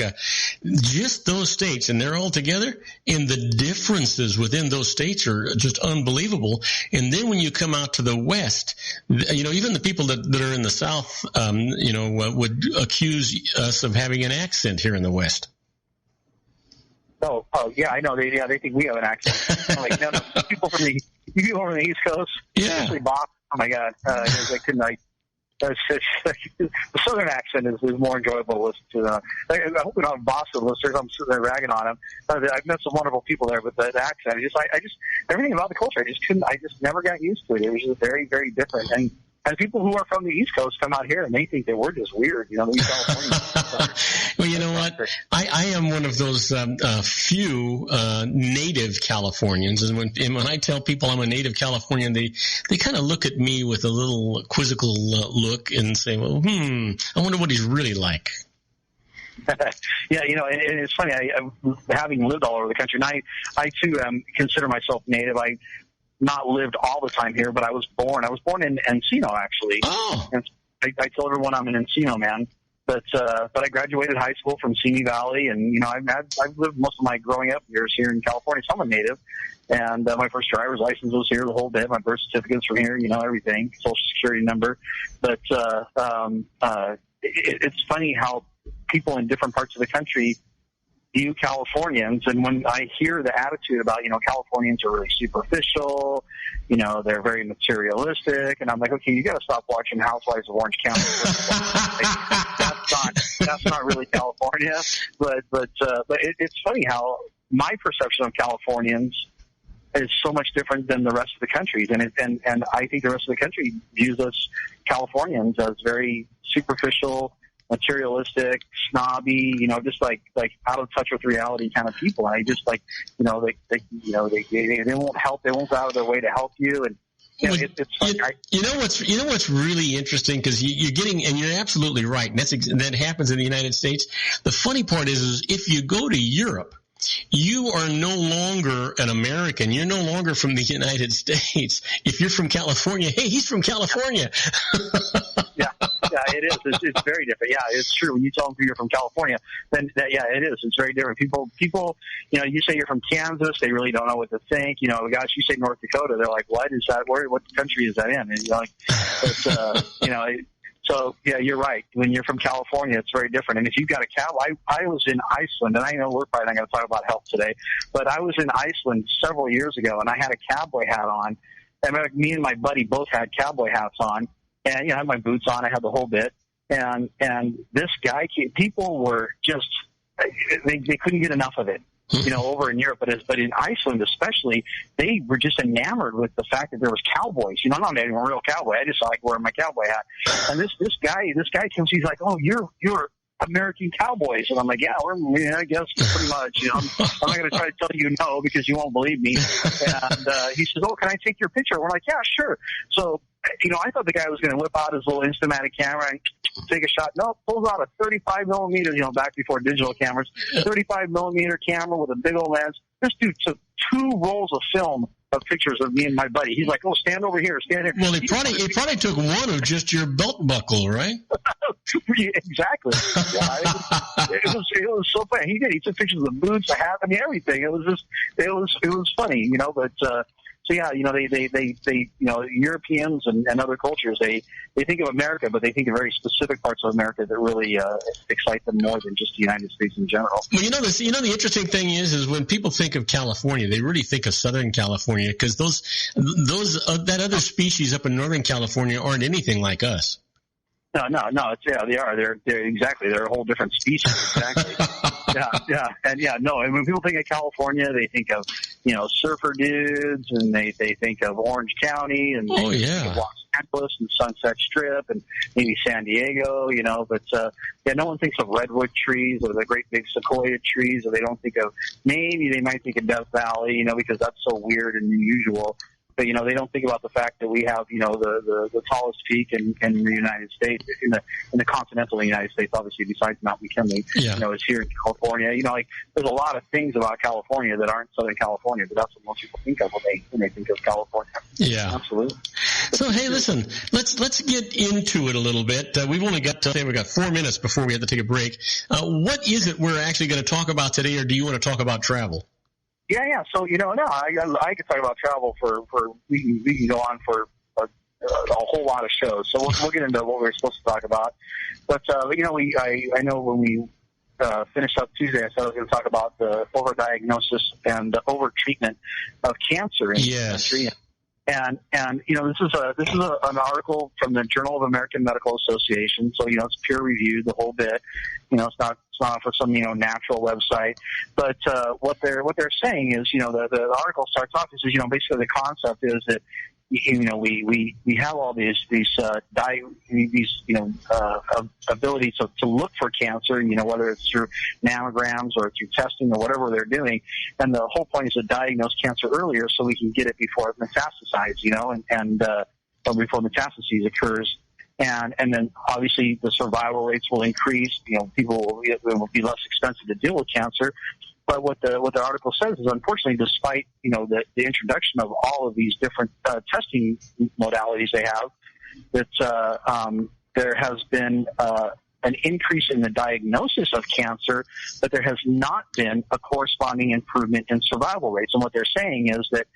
just those states, and they're all together, and the differences within those states are just unbelievable. And then when you come out to the West, even the people that are in the South, would accuse us of having an accent here in the West. Oh yeah, I know. They think we have an accent. I'm like, no, people from the East Coast, especially Boston. Oh my God, the Southern accent is more enjoyable to listen to. I hope we don't have Boston listeners. I'm sitting there ragging on them. I've met some wonderful people there, but the accent, I just everything about the culture, I just never got used to it. It was just very, very different. And people who are from the East Coast come out here and they think that we're just weird, California. Well, you know what? I am one of those few native Californians, and when I tell people I'm a native Californian, they kind of look at me with a little quizzical look and say, well, I wonder what he's really like. Yeah, and it's funny. Having lived all over the country, and I too consider myself native. I not lived all the time here, but I was born in Encino, actually. Oh. And I tell everyone I'm an Encino man, but I graduated high school from Simi Valley, and I've lived most of my growing up years here in California. So I'm a native, and my first driver's license was here, the whole bit. My birth certificate's from here, everything, social security number. But it's funny how people in different parts of the country view Californians, and when I hear the attitude about, Californians are really superficial, they're very materialistic, and I'm like, okay, you got to stop watching Housewives of Orange County. That's not really California, but it's funny how my perception of Californians is so much different than the rest of the country, and I think the rest of the country views us Californians as very superficial, materialistic, snobby, just like out of touch with reality kind of people. And I just they won't help. They won't go out of their way to help you. And what's really interesting, because you're getting, and you're absolutely right. And that happens in the United States. The funny part is if you go to Europe, you are no longer an American. You're no longer from the United States. If you're from California, hey, he's from California. Yeah, it is. It's very different. Yeah, it's true. When you tell them you're from California, then it is. It's very different. People, you say you're from Kansas, they really don't know what to think. Gosh, you say North Dakota, they're like, what is that? What country is that in? And so yeah, you're right. When you're from California, it's very different. And if you've got a cow, I was in Iceland, and I know we're probably not going to talk about health today, but I was in Iceland several years ago, and I had a cowboy hat on, and me and my buddy both had cowboy hats on. And, I had my boots on. I had the whole bit. And this guy, people were just, they couldn't get enough of it, over in Europe. But in Iceland especially, they were just enamored with the fact that there was cowboys. I'm not even a real cowboy. I just like wearing my cowboy hat. And this guy comes, he's like, oh, you're American cowboys. And I'm like, I guess pretty much. You know, I'm not going to try to tell you no because you won't believe me. And he says, oh, can I take your picture? We're like, yeah, sure. So, you know, I thought the guy was going to whip out his little Instamatic camera and take a shot. No, pulls out a 35 millimeter, you know, back before digital cameras, 35 millimeter camera with a big old lens. This dude took 2 rolls of film of pictures of me and my buddy. He's like, oh, stand over here, stand here. Well, he probably took one of just your belt buckle, right? Exactly. Yeah, it was so funny. He did. He took pictures of the boots, the hat, I mean, everything. It was funny, you know. But so yeah, you know, they you know, Europeans and other cultures, they think of America, but they think of very specific parts of America that really excite them more than just the United States in general. Well, the interesting thing is when people think of California, they really think of Southern California because those that other species up in Northern California aren't anything like us. No. They are. They're exactly. They're a whole different species. Exactly. No. And when people think of California, they think of, you know, surfer dudes, and they think of Orange County, and they think of Los Angeles and Sunset Strip, and maybe San Diego. You know, but no one thinks of redwood trees or the great big sequoia trees, or they don't think of. Maybe they might think of Death Valley, you know, because that's so weird and unusual. But, you know, they don't think about the fact that we have, you know, the tallest peak in the United States, in the continental United States, obviously, besides Mount McKinley, you know, is here in California. You know, like, there's a lot of things about California that aren't Southern California, but that's what most people think of when they think of California. Yeah. Absolutely. So, hey, listen, let's get into it a little bit. We've only got 4 minutes before we have to take a break. What is it we're actually going to talk about today, or do you want to talk about travel? Yeah. So, you know, no, I could talk about travel for we can go on for a whole lot of shows. So we'll get into what we're supposed to talk about. But you know, I know when we finished up Tuesday, I said I was going to talk about the overdiagnosis and the overtreatment of cancer in this country. And you know, this is an article from the Journal of American Medical Association. So, you know, it's peer reviewed, the whole bit. You know, it's not for some, you know, natural website. But what they're saying is, you know, the article starts off and says, you know, basically the concept is that, you know, we have all these ability to look for cancer, you know, whether it's through mammograms or through testing or whatever they're doing. And the whole point is to diagnose cancer earlier so we can get it before it metastasizes, you know, and before metastases occurs. And then obviously the survival rates will increase. You know, it will be less expensive to deal with cancer. But what the article says is, unfortunately, despite, you know, the introduction of all of these different testing modalities they have, that there has been an increase in the diagnosis of cancer, but there has not been a corresponding improvement in survival rates. And what they're saying is that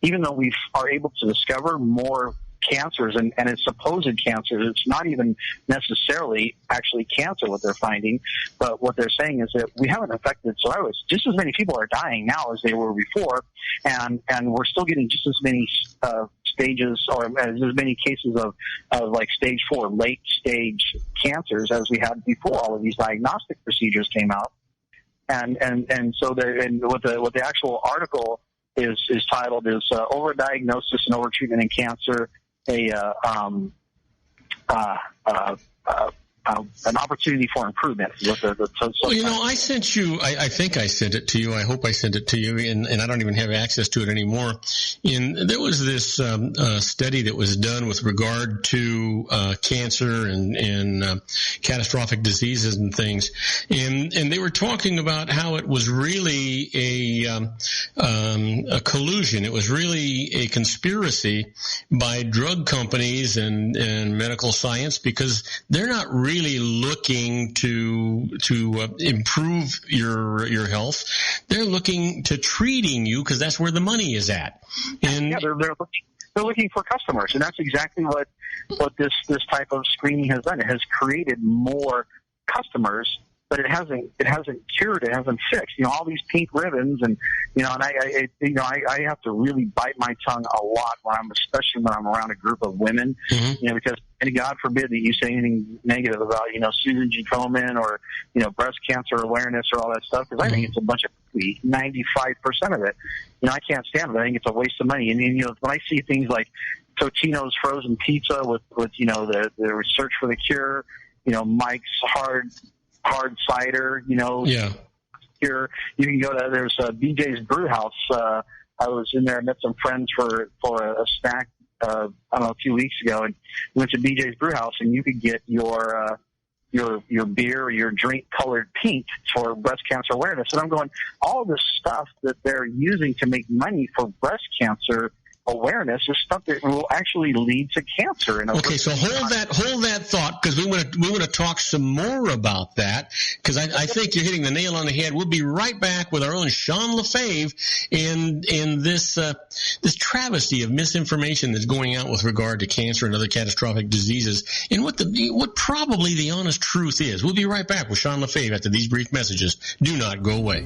even though we are able to discover more cancers and it's supposed cancers, it's not even necessarily actually cancer what they're finding, but what they're saying is that we haven't affected survival. Just as many people are dying now as they were before, and we're still getting just as many stages or as many cases of like stage 4 late stage cancers as we had before all of these diagnostic procedures came out. And so what the actual article is titled is Overdiagnosis and Overtreatment in Cancer, an opportunity for improvement. Well, you know, I sent you, I think I sent it to you. I hope I sent it to you, and I don't even have access to it anymore. And there was this study that was done with regard to cancer and catastrophic diseases and things. And they were talking about how it was really a collusion. It was really a conspiracy by drug companies and medical science, because they're not really looking to improve your health. They're looking to treating you because that's where the money is at. And they're looking for customers, and that's exactly what this type of screening has done. It has created more customers, but it hasn't cured, it hasn't fixed. You know, all these pink ribbons, and you know, and I have to really bite my tongue a lot especially when I'm around a group of women, you know, because and God forbid that you say anything negative about, you know, Susan G. Komen or, you know, breast cancer awareness or all that stuff, because I think it's a bunch of 95% of it. You know, I can't stand it. I think it's a waste of money. And you know, when I see things like Totino's frozen pizza with you know the research for the cure, you know, Mike's hard hard cider, Yeah. Here, you can go to, there's BJ's Brew House. I was in there, met some friends for a snack, I don't know, a few weeks ago, and went to BJ's Brew House, and you could get your beer or your drink colored pink for breast cancer awareness. And I'm going, all this stuff that they're using to make money for breast cancer awareness is stuff that will actually lead to cancer. Okay, so hold that thought, because we want to talk some more about that, because I think you're hitting the nail on the head. We'll be right back with our own Sean LaFave in this travesty of misinformation that's going out with regard to cancer and other catastrophic diseases, and what probably the honest truth is. We'll be right back with Sean LaFave after these brief messages. Do not go away.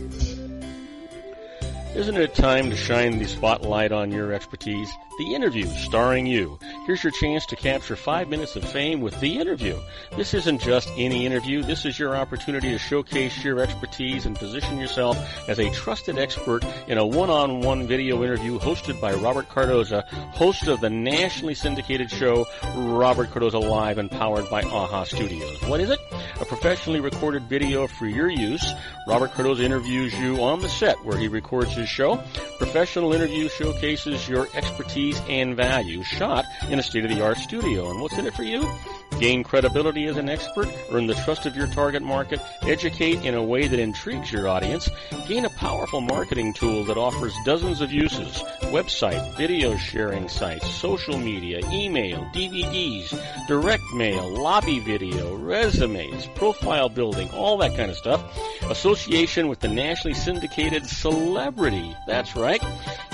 Isn't it time to shine the spotlight on your expertise? The Interview, starring you. Here's your chance to capture 5 minutes of fame with The Interview. This isn't just any interview. This is your opportunity to showcase your expertise and position yourself as a trusted expert in a one-on-one video interview hosted by Robert Cardoza, host of the nationally syndicated show Robert Cardoza Live and powered by AHA Studios. What is it? A professionally recorded video for your use. Robert Cardoza interviews you on the set where he records his show. Professional interview showcases your expertise and value, shot in a state-of-the-art studio. And what's in it for you? Gain credibility as an expert, earn the trust of your target market, educate in a way that intrigues your audience, gain a powerful marketing tool that offers dozens of uses, website, video sharing sites, social media, email, DVDs, direct mail, lobby video, resumes, profile building, all that kind of stuff. Association with the nationally syndicated celebrity. That's right.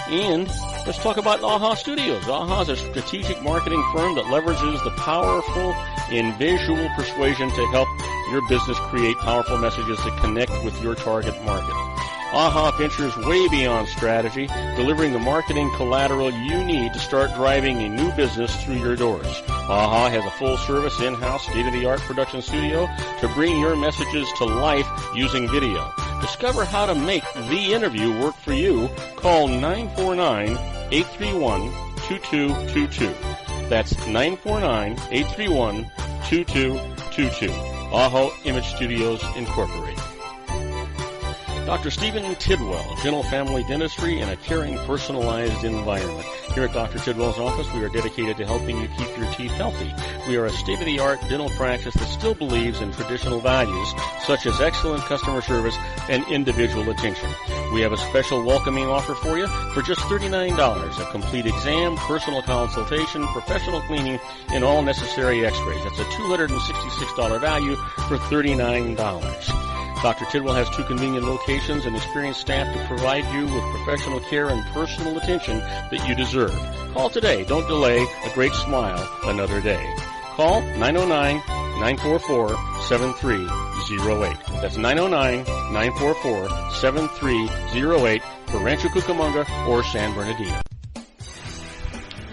And let's talk about AHA Studios. AHA is a strategic marketing firm that leverages the powerful in visual persuasion to help your business create powerful messages that connect with your target market. AHA ventures way beyond strategy, delivering the marketing collateral you need to start driving a new business through your doors. AHA has a full-service, in-house, state-of-the-art production studio to bring your messages to life using video. Discover how to make The Interview work for you. Call 949-831-2222. That's 949-831-2222. AHA Image Studios Incorporated. Dr. Stephen Tidwell, Dental Family Dentistry in a caring, personalized environment. Here at Dr. Tidwell's office, we are dedicated to helping you keep your teeth healthy. We are a state-of-the-art dental practice that still believes in traditional values, such as excellent customer service and individual attention. We have a special welcoming offer for you for just $39, a complete exam, personal consultation, professional cleaning, and all necessary x-rays. That's a $266 value for $39. Dr. Tidwell has 2 convenient locations and experienced staff to provide you with professional care and personal attention that you deserve. Call today. Don't delay. A great smile another day. Call 909-944-7308. That's 909-944-7308 for Rancho Cucamonga or San Bernardino.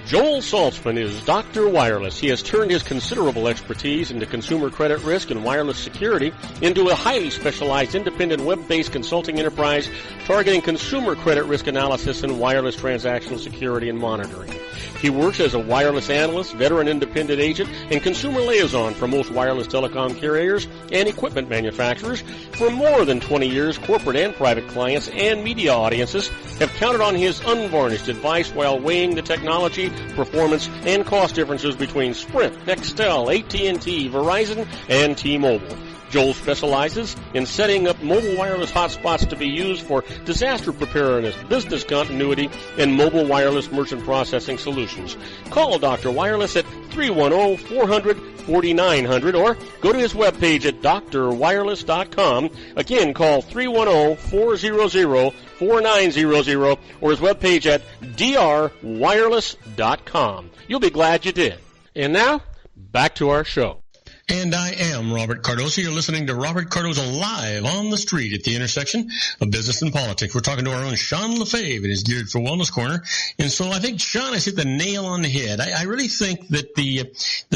Joel Saltzman is Dr. Wireless. He has turned his considerable expertise into consumer credit risk and wireless security into a highly specialized independent web-based consulting enterprise targeting consumer credit risk analysis and wireless transactional security and monitoring. He works as a wireless analyst, veteran independent agent, and consumer liaison for most wireless telecom carriers and equipment manufacturers. For more than 20 years, corporate and private clients and media audiences have counted on his unvarnished advice while weighing the technology, performance, and cost differences between Sprint, Nextel, AT&T, Verizon, and T-Mobile. Joel specializes in setting up mobile wireless hotspots to be used for disaster preparedness, business continuity, and mobile wireless merchant processing solutions. Call Dr. Wireless at 310-400-4900 or go to his webpage at drwireless.com. Again, call 310-400-4900 or his webpage at drwireless.com. You'll be glad you did. And now, back to our show. And I am Robert Cardoza. You're listening to Robert Cardoza Live on the street at the intersection of business and politics. We're talking to our own Sean LaFave. It is geared for Wellness Corner. And so I think Sean has hit the nail on the head. I really think that the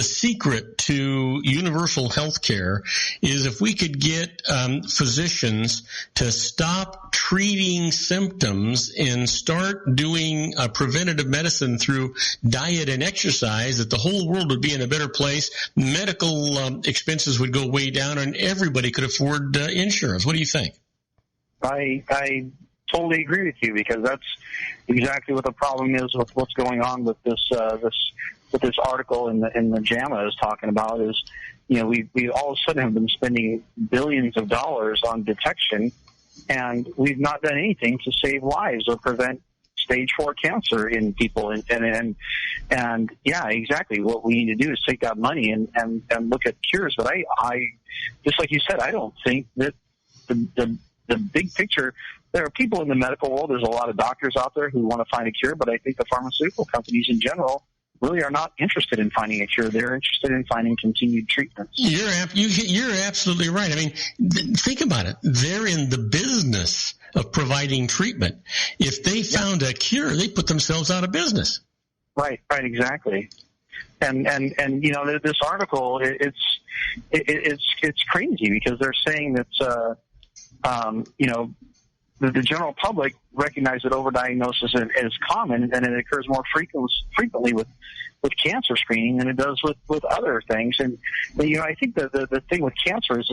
secret to universal health care is if we could get physicians to stop treating symptoms and start doing preventative medicine through diet and exercise, that the whole world would be in a better place. Medical expenses would go way down, and everybody could afford insurance. What do you think? I totally agree with you, because that's exactly what the problem is with what's going on with this article in the JAMA is talking about. Is, we all of a sudden have been spending billions of dollars on detection, and we've not done anything to save lives or prevent stage 4 cancer in people. And yeah, exactly. What we need to do is take that money and look at cures. But I just like you said, I don't think that the big picture. There are people in the medical world. There's a lot of doctors out there who want to find a cure, but I think the pharmaceutical companies in general really are not interested in finding a cure. They're interested in finding continued treatments. You're absolutely right. I mean, think about it. They're in the business of providing treatment. If they found a cure, they put themselves out of business. Right, exactly. And this article, it's crazy, because they're saying that the general public recognize that overdiagnosis is common, and it occurs more frequently with cancer screening than it does with other things. And I think the thing with cancer is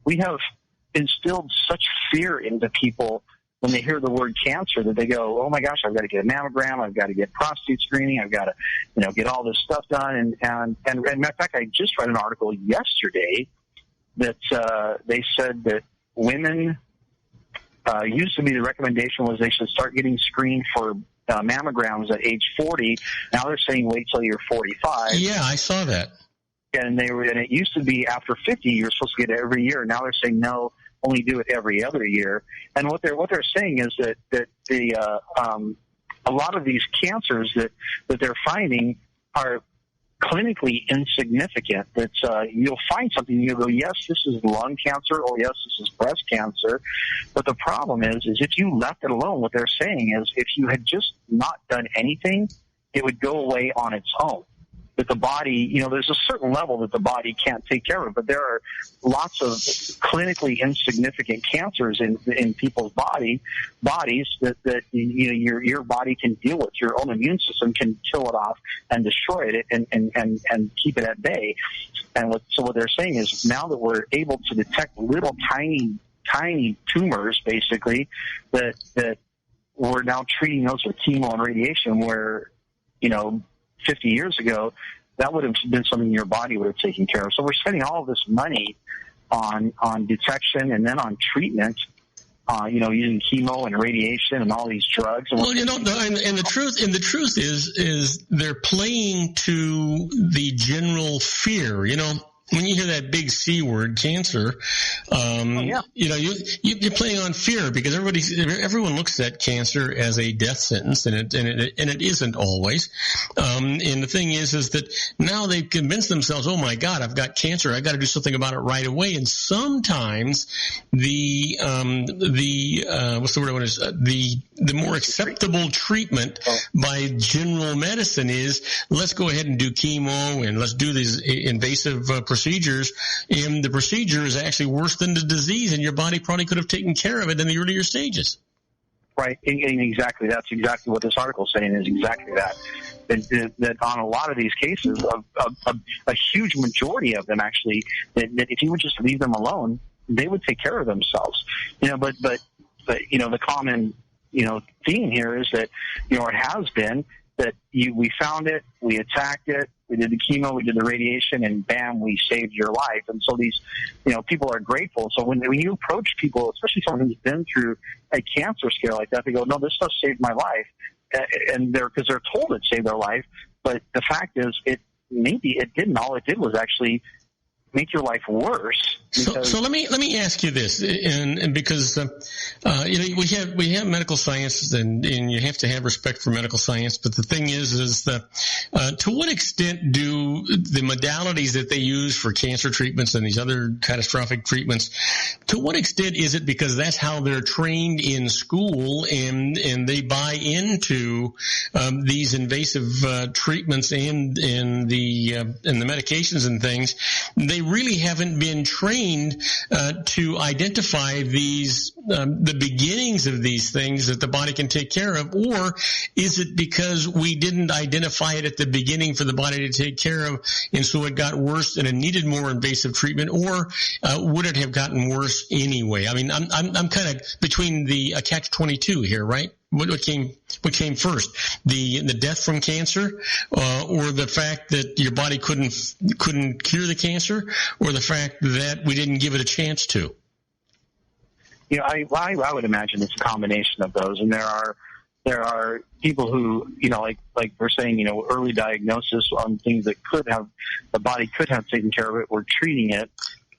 we have instilled such fear into people when they hear the word cancer, that they go, oh my gosh, I've got to get a mammogram, I've got to get prostate screening, I've got to get all this stuff done. And in fact, I just read an article yesterday that they said that women, used to be the recommendation was they should start getting screened for mammograms at age 40. Now they're saying wait till you're 45. Yeah, I saw that. And it used to be after 50 you're supposed to get it every year. Now they're saying no, only do it every other year. And what they're saying is that a lot of these cancers that they're finding are clinically insignificant. That you'll find something and you'll go, yes, this is lung cancer, or yes, this is breast cancer. But the problem is if you left it alone, what they're saying is if you had just not done anything, it would go away on its own. That the body, there's a certain level that the body can't take care of, but there are lots of clinically insignificant cancers in people's bodies that your body can deal with. Your own immune system can kill it off and destroy it and keep it at bay. And what they're saying is now that we're able to detect little tiny tumors, basically, that we're now treating those with chemo and radiation, where 50 years ago, that would have been something your body would have taken care of. So we're spending all of this money on detection and then on treatment, using chemo and radiation and all these drugs. Well, and the truth is they're playing to the general fear. When you hear that big C word, cancer, you're playing on fear, because everyone looks at cancer as a death sentence, and it isn't always. And the thing is that now they've convinced themselves, oh my God, I've got cancer, I've got to do something about it right away. And sometimes the more acceptable treatment by general medicine is, let's go ahead and do chemo and let's do these invasive procedures, and the procedure is actually worse than the disease, and your body probably could have taken care of it in the earlier stages. Right, and exactly. That's exactly what this article is saying, is exactly that. That on a lot of these cases, a huge majority of them actually, that if you would just leave them alone, they would take care of themselves. But the common theme here is that it has been that we found it, we attacked it, we did the chemo, we did the radiation, and bam, we saved your life. And so these, people are grateful. So when you approach people, especially someone who's been through a cancer scare like that, they go, no, this stuff saved my life. And because they're told it saved their life. But the fact is, maybe it didn't. All it did was actually make your life worse. So let me ask you this, and because we have medical science, and you have to have respect for medical science. But the thing is that to what extent do the modalities that they use for cancer treatments and these other catastrophic treatments, to what extent is it because that's how they're trained in school, and they buy into these invasive treatments and the medications and things? They they really haven't been trained to identify these the beginnings of these things that the body can take care of, or is it because we didn't identify it at the beginning for the body to take care of, and so it got worse and it needed more invasive treatment, or would it have gotten worse anyway? I mean, I'm kind of between the catch-22 here, right? What came first, the death from cancer, or the fact that your body couldn't cure the cancer, or the fact that we didn't give it a chance to? You know, I would imagine it's a combination of those, and there are people who, you know, like we're saying, you know, early diagnosis on things that the body could have taken care of it. We're treating it.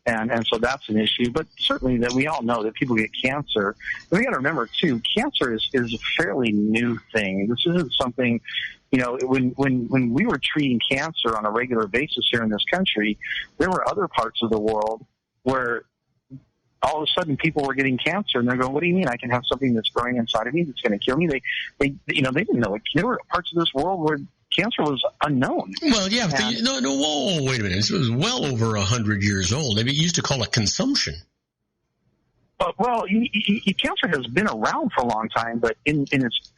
And so that's an issue, but certainly that we all know that people get cancer. And we got to remember too, cancer is a fairly new thing. This isn't something, you know, when we were treating cancer on a regular basis here in this country, there were other parts of the world where all of a sudden people were getting cancer, and they're going, "What do you mean? I can have something that's growing inside of me that's going to kill me?" They didn't know it. There were parts of this world where cancer was unknown. Well, yeah. Whoa, wait a minute. This was well over 100 years old. They used to call it consumption. Well, cancer has been around for a long time, but in its,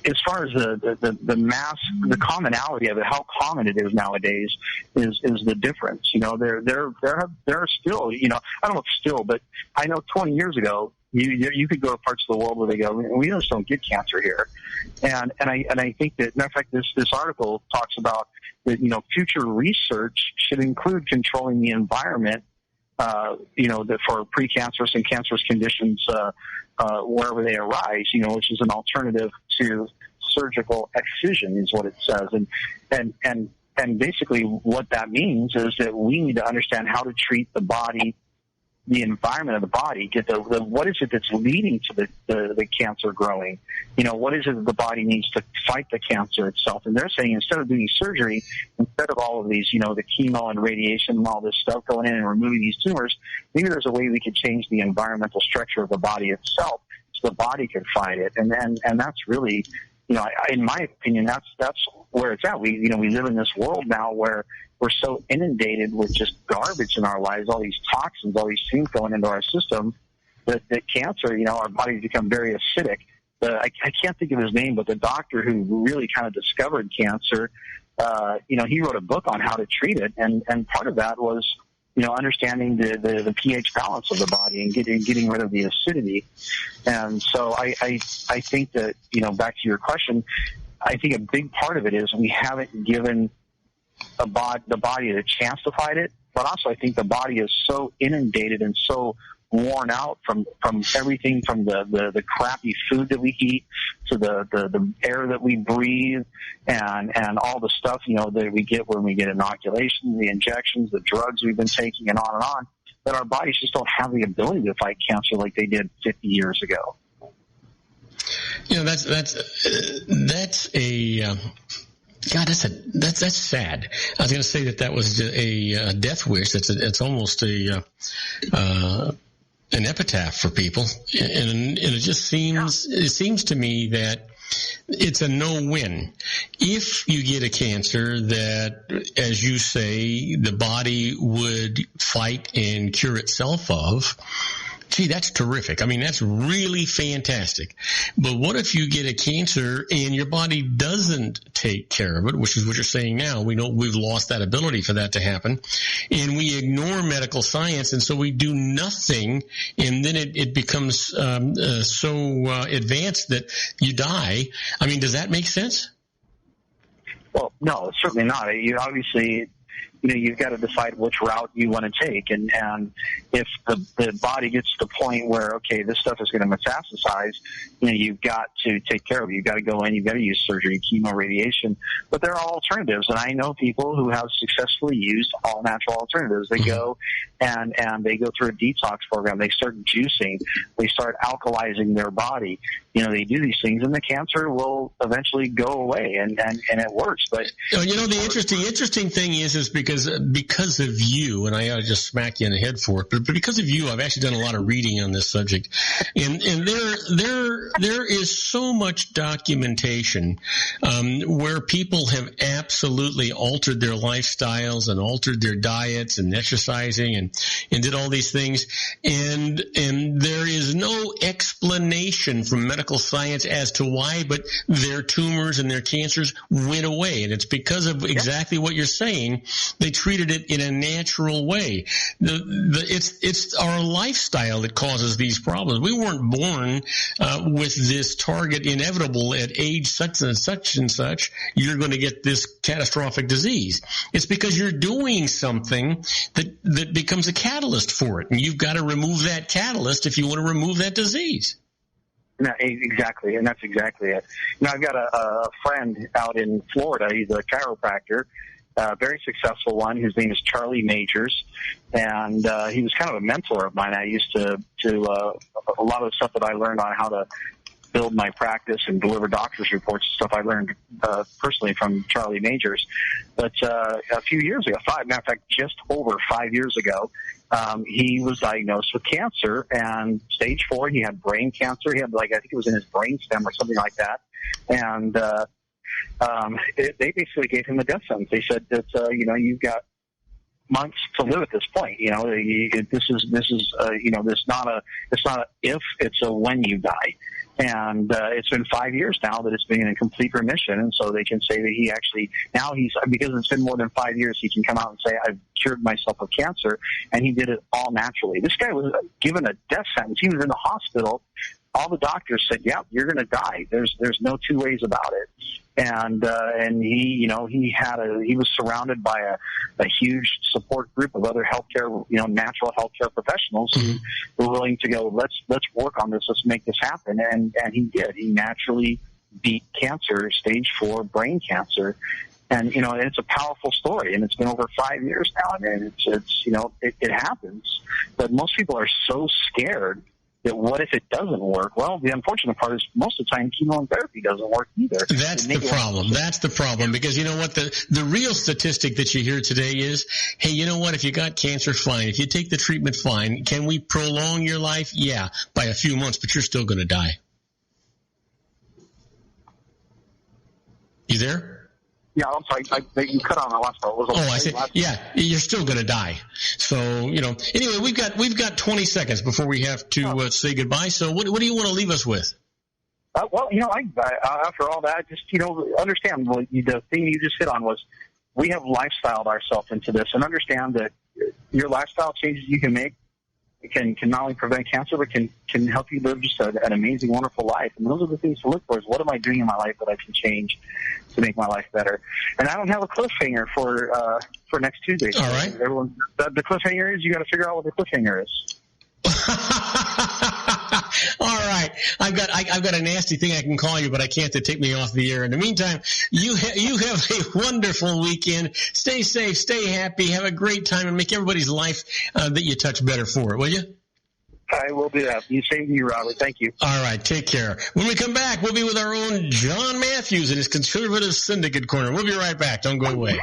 as far as the mass, the commonality of it, how common it is nowadays is the difference. You know, there are still, you know, I don't know if still, but I know 20 years ago, you could go to parts of the world where they go, we just don't get cancer here, and I think that, matter of fact, this article talks about that, you know, future research should include controlling the environment, you know, for precancerous and cancerous conditions wherever they arise, you know, which is an alternative to surgical excision, is what it says, and basically what that means is that we need to understand how to treat the body, the environment of the body, get what is it that's leading to the cancer growing? You know, what is it that the body needs to fight the cancer itself? And they're saying instead of doing surgery, instead of all of these, you know, the chemo and radiation and all this stuff going in and removing these tumors, maybe there's a way we could change the environmental structure of the body itself so the body could fight it. And that's really, you know, in my opinion, that's where it's at. We live in this world now where we're so inundated with just garbage in our lives, all these toxins, all these things going into our system, that cancer, you know, our bodies become very acidic. I can't think of his name, but the doctor who really kind of discovered cancer, you know, he wrote a book on how to treat it, and part of that was, you know, understanding the pH balance of the body and getting rid of the acidity. And so I think that, you know, back to your question, I think a big part of it is we haven't given the body a chance to fight it, but also I think the body is so inundated and so worn out from everything from the crappy food that we eat to the air that we breathe and all the stuff, you know, that we get when we get inoculations, the injections, the drugs we've been taking, and on, that our bodies just don't have the ability to fight cancer like they did 50 years ago. You know, that's a God, that's sad. I was going to say that was a death wish. It's almost an epitaph for people, and it just seems to me that it's a no-win. If you get a cancer that, as you say, the body would fight and cure itself of, gee, that's terrific. I mean, that's really fantastic. But what if you get a cancer and your body doesn't take care of it, which is what you're saying now? We know we've lost that ability for that to happen, and we ignore medical science, and so we do nothing, and then it becomes so advanced that you die. I mean, does that make sense? Well, no, certainly not. You obviously, you know, you've got to decide which route you want to take. And if the body gets to the point where, okay, this stuff is going to metastasize, you know, you've got to take care of it. You've got to go in, you've got to use surgery, chemo, radiation. But there are alternatives. And I know people who have successfully used all natural alternatives. They go and they go through a detox program. They start juicing. They start alkalizing their body. You know, they do these things, and the cancer will eventually go away, and it works. But you know, the interesting thing is because because of you, and I ought to just smack you in the head for it, but because of you, I've actually done a lot of reading on this subject, and there is so much documentation where people have absolutely altered their lifestyles and altered their diets and exercising and did all these things, and there is no explanation from medical science as to why, but their tumors and their cancers went away, and it's because of exactly what you're saying. They treated it in a natural way. It's our lifestyle that causes these problems. We weren't born with this target inevitable at age such and such and such. You're going to get this catastrophic disease. It's because you're doing something that becomes a catalyst for it, and you've got to remove that catalyst if you want to remove that disease. No, exactly, and that's exactly it. Now, I've got a friend out in Florida. He's a chiropractor, a very successful one. His name is Charlie Majors, and he was kind of a mentor of mine. I used to a lot of the stuff that I learned on how to build my practice and deliver doctor's reports and stuff I learned personally from Charlie Majors. But a few years ago, matter of fact, just over 5 years ago, he was diagnosed with cancer, and stage 4. He had brain cancer. He had, I think it was in his brainstem or something like that. And they basically gave him a death sentence. They said that you've got months to live at this point. It's not a if, it's a when you die. And it's been 5 years now that it's been in complete remission, and so they can say that he actually, now because it's been more than 5 years, he can come out and say, I've cured myself of cancer, and he did it all naturally. This guy was given a death sentence. He was in the hospital. All the doctors said, yeah, you're going to die. There's no two ways about it. And he was surrounded by a huge support group of other healthcare, natural healthcare professionals who were willing to go, let's work on this. Let's make this happen. And he did. He naturally beat cancer, stage 4 brain cancer. And, it's a powerful story, and it's been over 5 years now. I mean, it happens. But most people are so scared that what if it doesn't work? Well, the unfortunate part is most of the time chemotherapy doesn't work either. That's the problem. That's the problem, because you know what? The real statistic that you hear today is, hey, you know what? If you got cancer, fine. If you take the treatment, fine. Can we prolong your life? Yeah, by a few months, but you're still going to die. You there? Yeah, I'm sorry. You cut on the last part. I said, yeah, you're still going to die. So, anyway, we've got 20 seconds before we have to say goodbye. So what do you want to leave us with? After all that, just, understand the thing you just hit on was we have lifestyled ourselves into this, and understand that your lifestyle changes you can make can not only prevent cancer, but can help you live just an amazing, wonderful life. And those are the things to look for, is what am I doing in my life that I can change to make my life better? And I don't have a cliffhanger for next Tuesday. All right. The cliffhanger is you got to figure out what the cliffhanger is. All right. I've got a nasty thing I can call you, but I can't to take me off the air. In the meantime, you have a wonderful weekend. Stay safe, stay happy, have a great time, and make everybody's life that you touch better for it, will you? I will do that. You same to you, Robert. Thank you. All right. Take care. When we come back, we'll be with our own John Matthews and his Conservative Syndicate Corner. We'll be right back. Don't go away.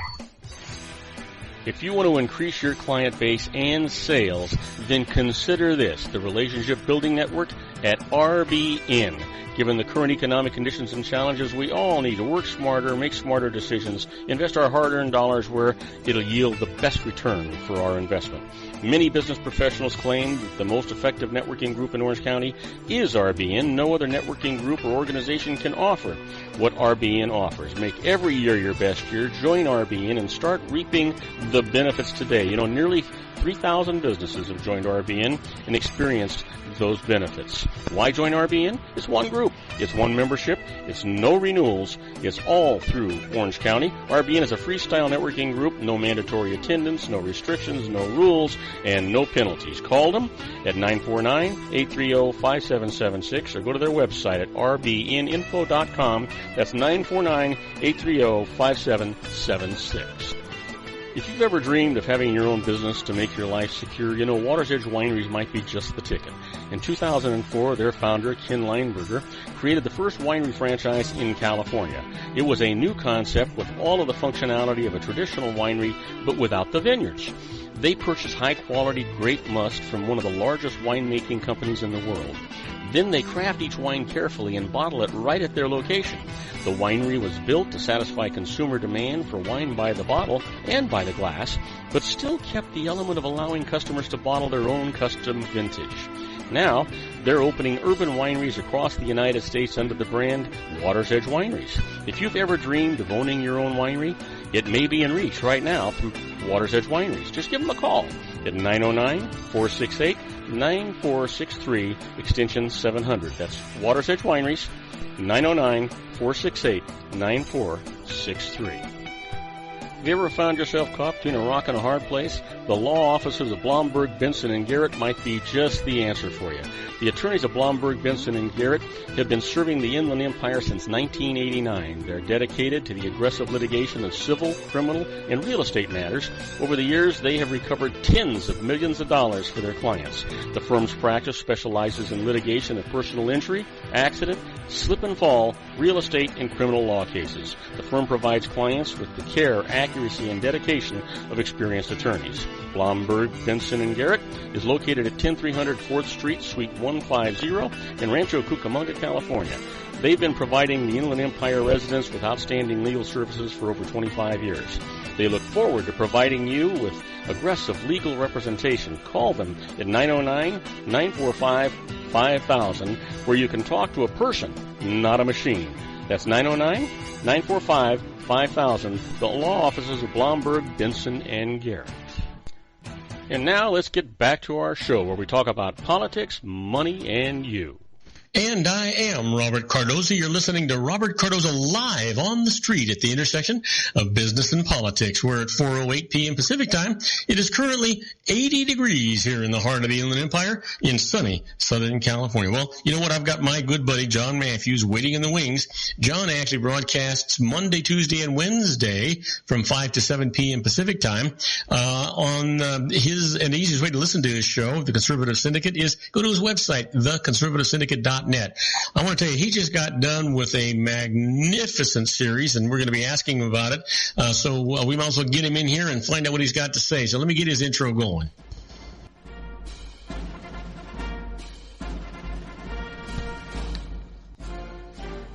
If you want to increase your client base and sales, then consider this, the Relationship Building Network at RBN. Given the current economic conditions and challenges, we all need to work smarter, make smarter decisions, invest our hard-earned dollars where it'll yield the best return for our investment. Many business professionals claim that the most effective networking group in Orange County is RBN. No other networking group or organization can offer what RBN offers. Make every year your best year. Join RBN and start reaping the benefits today. Nearly 3,000 businesses have joined RBN and experienced those benefits. Why join RBN? It's one group. It's one membership. It's no renewals. It's all through Orange County. RBN is a freestyle networking group. No mandatory attendance, no restrictions, no rules, and no penalties. Call them at 949-830-5776 or go to their website at rbninfo.com. That's 949-830-5776. If you've ever dreamed of having your own business to make your life secure, you know Water's Edge Wineries might be just the ticket. In 2004, their founder, Ken Lineberger, created the first winery franchise in California. It was a new concept with all of the functionality of a traditional winery, but without the vineyards. They purchase high-quality grape must from one of the largest winemaking companies in the world. Then they craft each wine carefully and bottle it right at their location. The winery was built to satisfy consumer demand for wine by the bottle and by the glass, but still kept the element of allowing customers to bottle their own custom vintage. Now, they're opening urban wineries across the United States under the brand Water's Edge Wineries. If you've ever dreamed of owning your own winery, it may be in reach right now through Water's Edge Wineries. Just give them a call at 909-468-9463, extension 700. That's Water's Edge Wineries, 909-468-9463. Have you ever found yourself caught between a rock and a hard place? The law offices of Blomberg, Benson, and Garrett might be just the answer for you. The attorneys of Blomberg, Benson, and Garrett have been serving the Inland Empire since 1989. They're dedicated to the aggressive litigation of civil, criminal, and real estate matters. Over the years, they have recovered tens of millions of dollars for their clients. The firm's practice specializes in litigation of personal injury, accident, slip and fall, real estate, and criminal law cases. The firm provides clients with the care, accuracy, and dedication of experienced attorneys. Blomberg, Benson, and Garrett is located at 10300 4th Street, Suite 150 in Rancho Cucamonga, California. They've been providing the Inland Empire residents with outstanding legal services for over 25 years. They look forward to providing you with aggressive legal representation. Call them at 909-945-5000, where you can talk to a person, not a machine. That's 909-945-5000, the law offices of Blomberg, Benson, and Garrett. And now let's get back to our show where we talk about politics, money, and you. And I am Robert Cardoza. You're listening to Robert Cardoza live on the street at the intersection of business and politics. We're at 4:08 p.m. Pacific time. It is currently 80 degrees here in the heart of the Inland Empire in sunny Southern California. Well, you know what? I've got my good buddy John Matthews waiting in the wings. John actually broadcasts Monday, Tuesday, and Wednesday from 5 to 7 p.m. Pacific time on and the easiest way to listen to his show, The Conservative Syndicate, is go to his website, theconservativesyndicate.net. I want to tell you, he just got done with a magnificent series, and we're going to be asking him about it. So we might as well get him in here and find out what he's got to say. So let me get his intro going.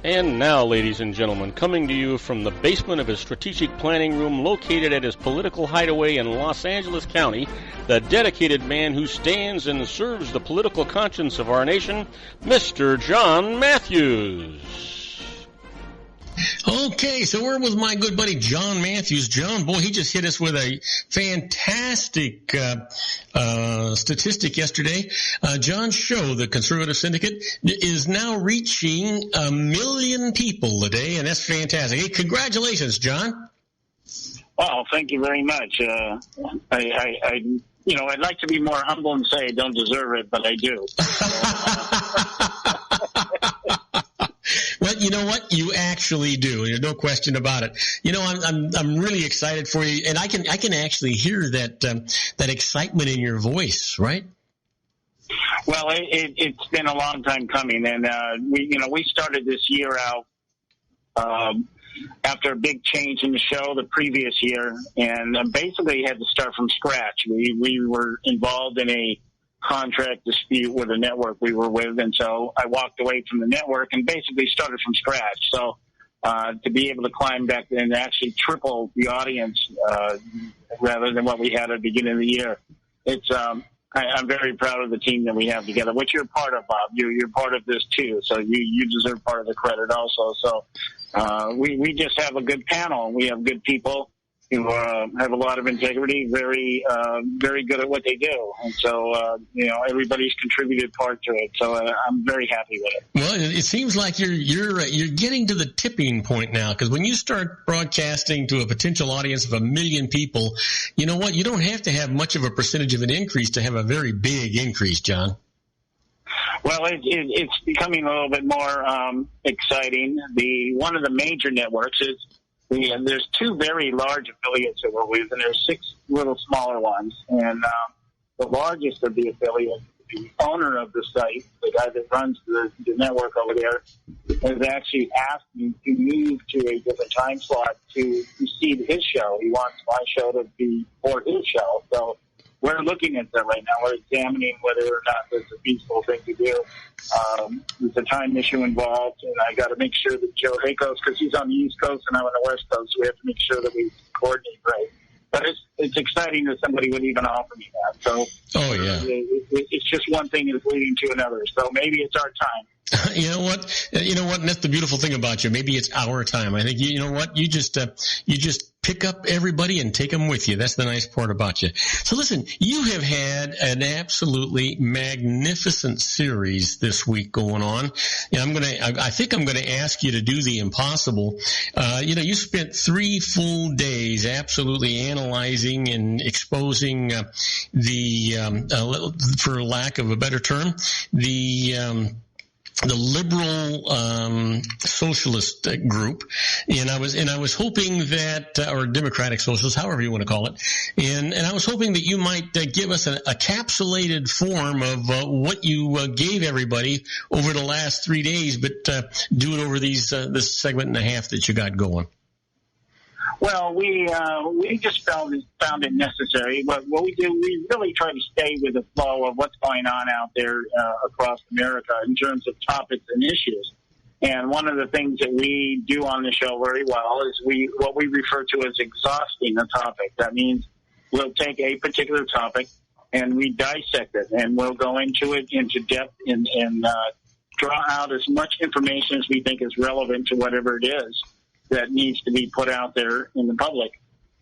And now, ladies and gentlemen, coming to you from the basement of his strategic planning room located at his political hideaway in Los Angeles County, the dedicated man who stands and serves the political conscience of our nation, Mr. John Matthews. Okay, so we're with my good buddy John Matthews. John, boy, he just hit us with a fantastic statistic yesterday. John's show, The Conservative Syndicate, is now reaching 1 million people a day, and that's fantastic. Hey, congratulations, John. Well, thank you very much. I'd like to be more humble and say I don't deserve it, but I do. Well, you know what? You actually do. There's no question about it. You know, I'm really excited for you, and I can actually hear that excitement in your voice, right? Well, it's been a long time coming, and we started this year out after a big change in the show the previous year, and basically had to start from scratch. We were involved in a contract dispute with a network we were with, and so I walked away from the network and basically started from scratch. So to be able to climb back and actually triple the audience rather than what we had at the beginning of the year, I'm very proud of the team that we have together, which you're part of, Bob. You're part of this too, so you deserve part of the credit also. So we just have a good panel. We have good people who have a lot of integrity, very good at what they do. And so, everybody's contributed part to it. So I'm very happy with it. Well, it seems like you're getting to the tipping point now, because when you start broadcasting to a potential audience of 1 million people, you know what? You don't have to have much of a percentage of an increase to have a very big increase, John. Well, it's becoming a little bit more exciting. One of the major networks is there's 2 very large affiliates that we're with, and there's 6 little smaller ones. And the largest of the affiliates, the owner of the site, the guy that runs the network over there, has actually asked me to move to a different time slot to receive his show. He wants my show to be for his show. So we're looking at that right now. We're examining whether or not that's a feasible thing to do. There's a time issue involved, and I got to make sure that Joe Hakos, because he's on the East Coast and I'm on the West Coast, so we have to make sure that we coordinate right. But it's exciting that somebody would even offer me that. So it's just one thing is leading to another. So maybe it's our time. You know what? And that's the beautiful thing about you. Maybe it's our time. I think, you know what? You just pick up everybody and take them with you. That's the nice part about you. So listen, you have had an absolutely magnificent series this week going on. And I think I'm going to ask you to do the impossible. You spent 3 full days absolutely analyzing and exposing for lack of a better term, the liberal socialist group, and I was hoping that, or democratic socialist, however you want to call it, and I was hoping that you might give us a capsulated form of what you gave everybody over the last 3 days, but do it over this segment and a half that you got going. Well, we just found it necessary. But what we do, we really try to stay with the flow of what's going on out there across America in terms of topics and issues. And one of the things that we do on the show very well is what we refer to as exhausting a topic. That means we'll take a particular topic and we dissect it, and we'll go into it into depth and draw out as much information as we think is relevant to whatever it is that needs to be put out there in the public.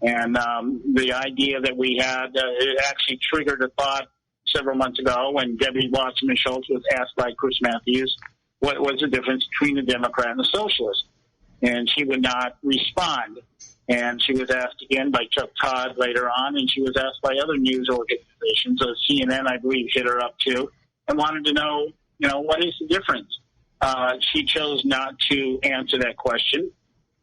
And the idea that we had, it actually triggered a thought several months ago when Debbie Wasserman Schultz was asked by Chris Matthews what was the difference between the Democrat and the socialist. And she would not respond. And she was asked again by Chuck Todd later on, and she was asked by other news organizations. CNN, I believe, hit her up too, and wanted to know, what is the difference? She chose not to answer that question.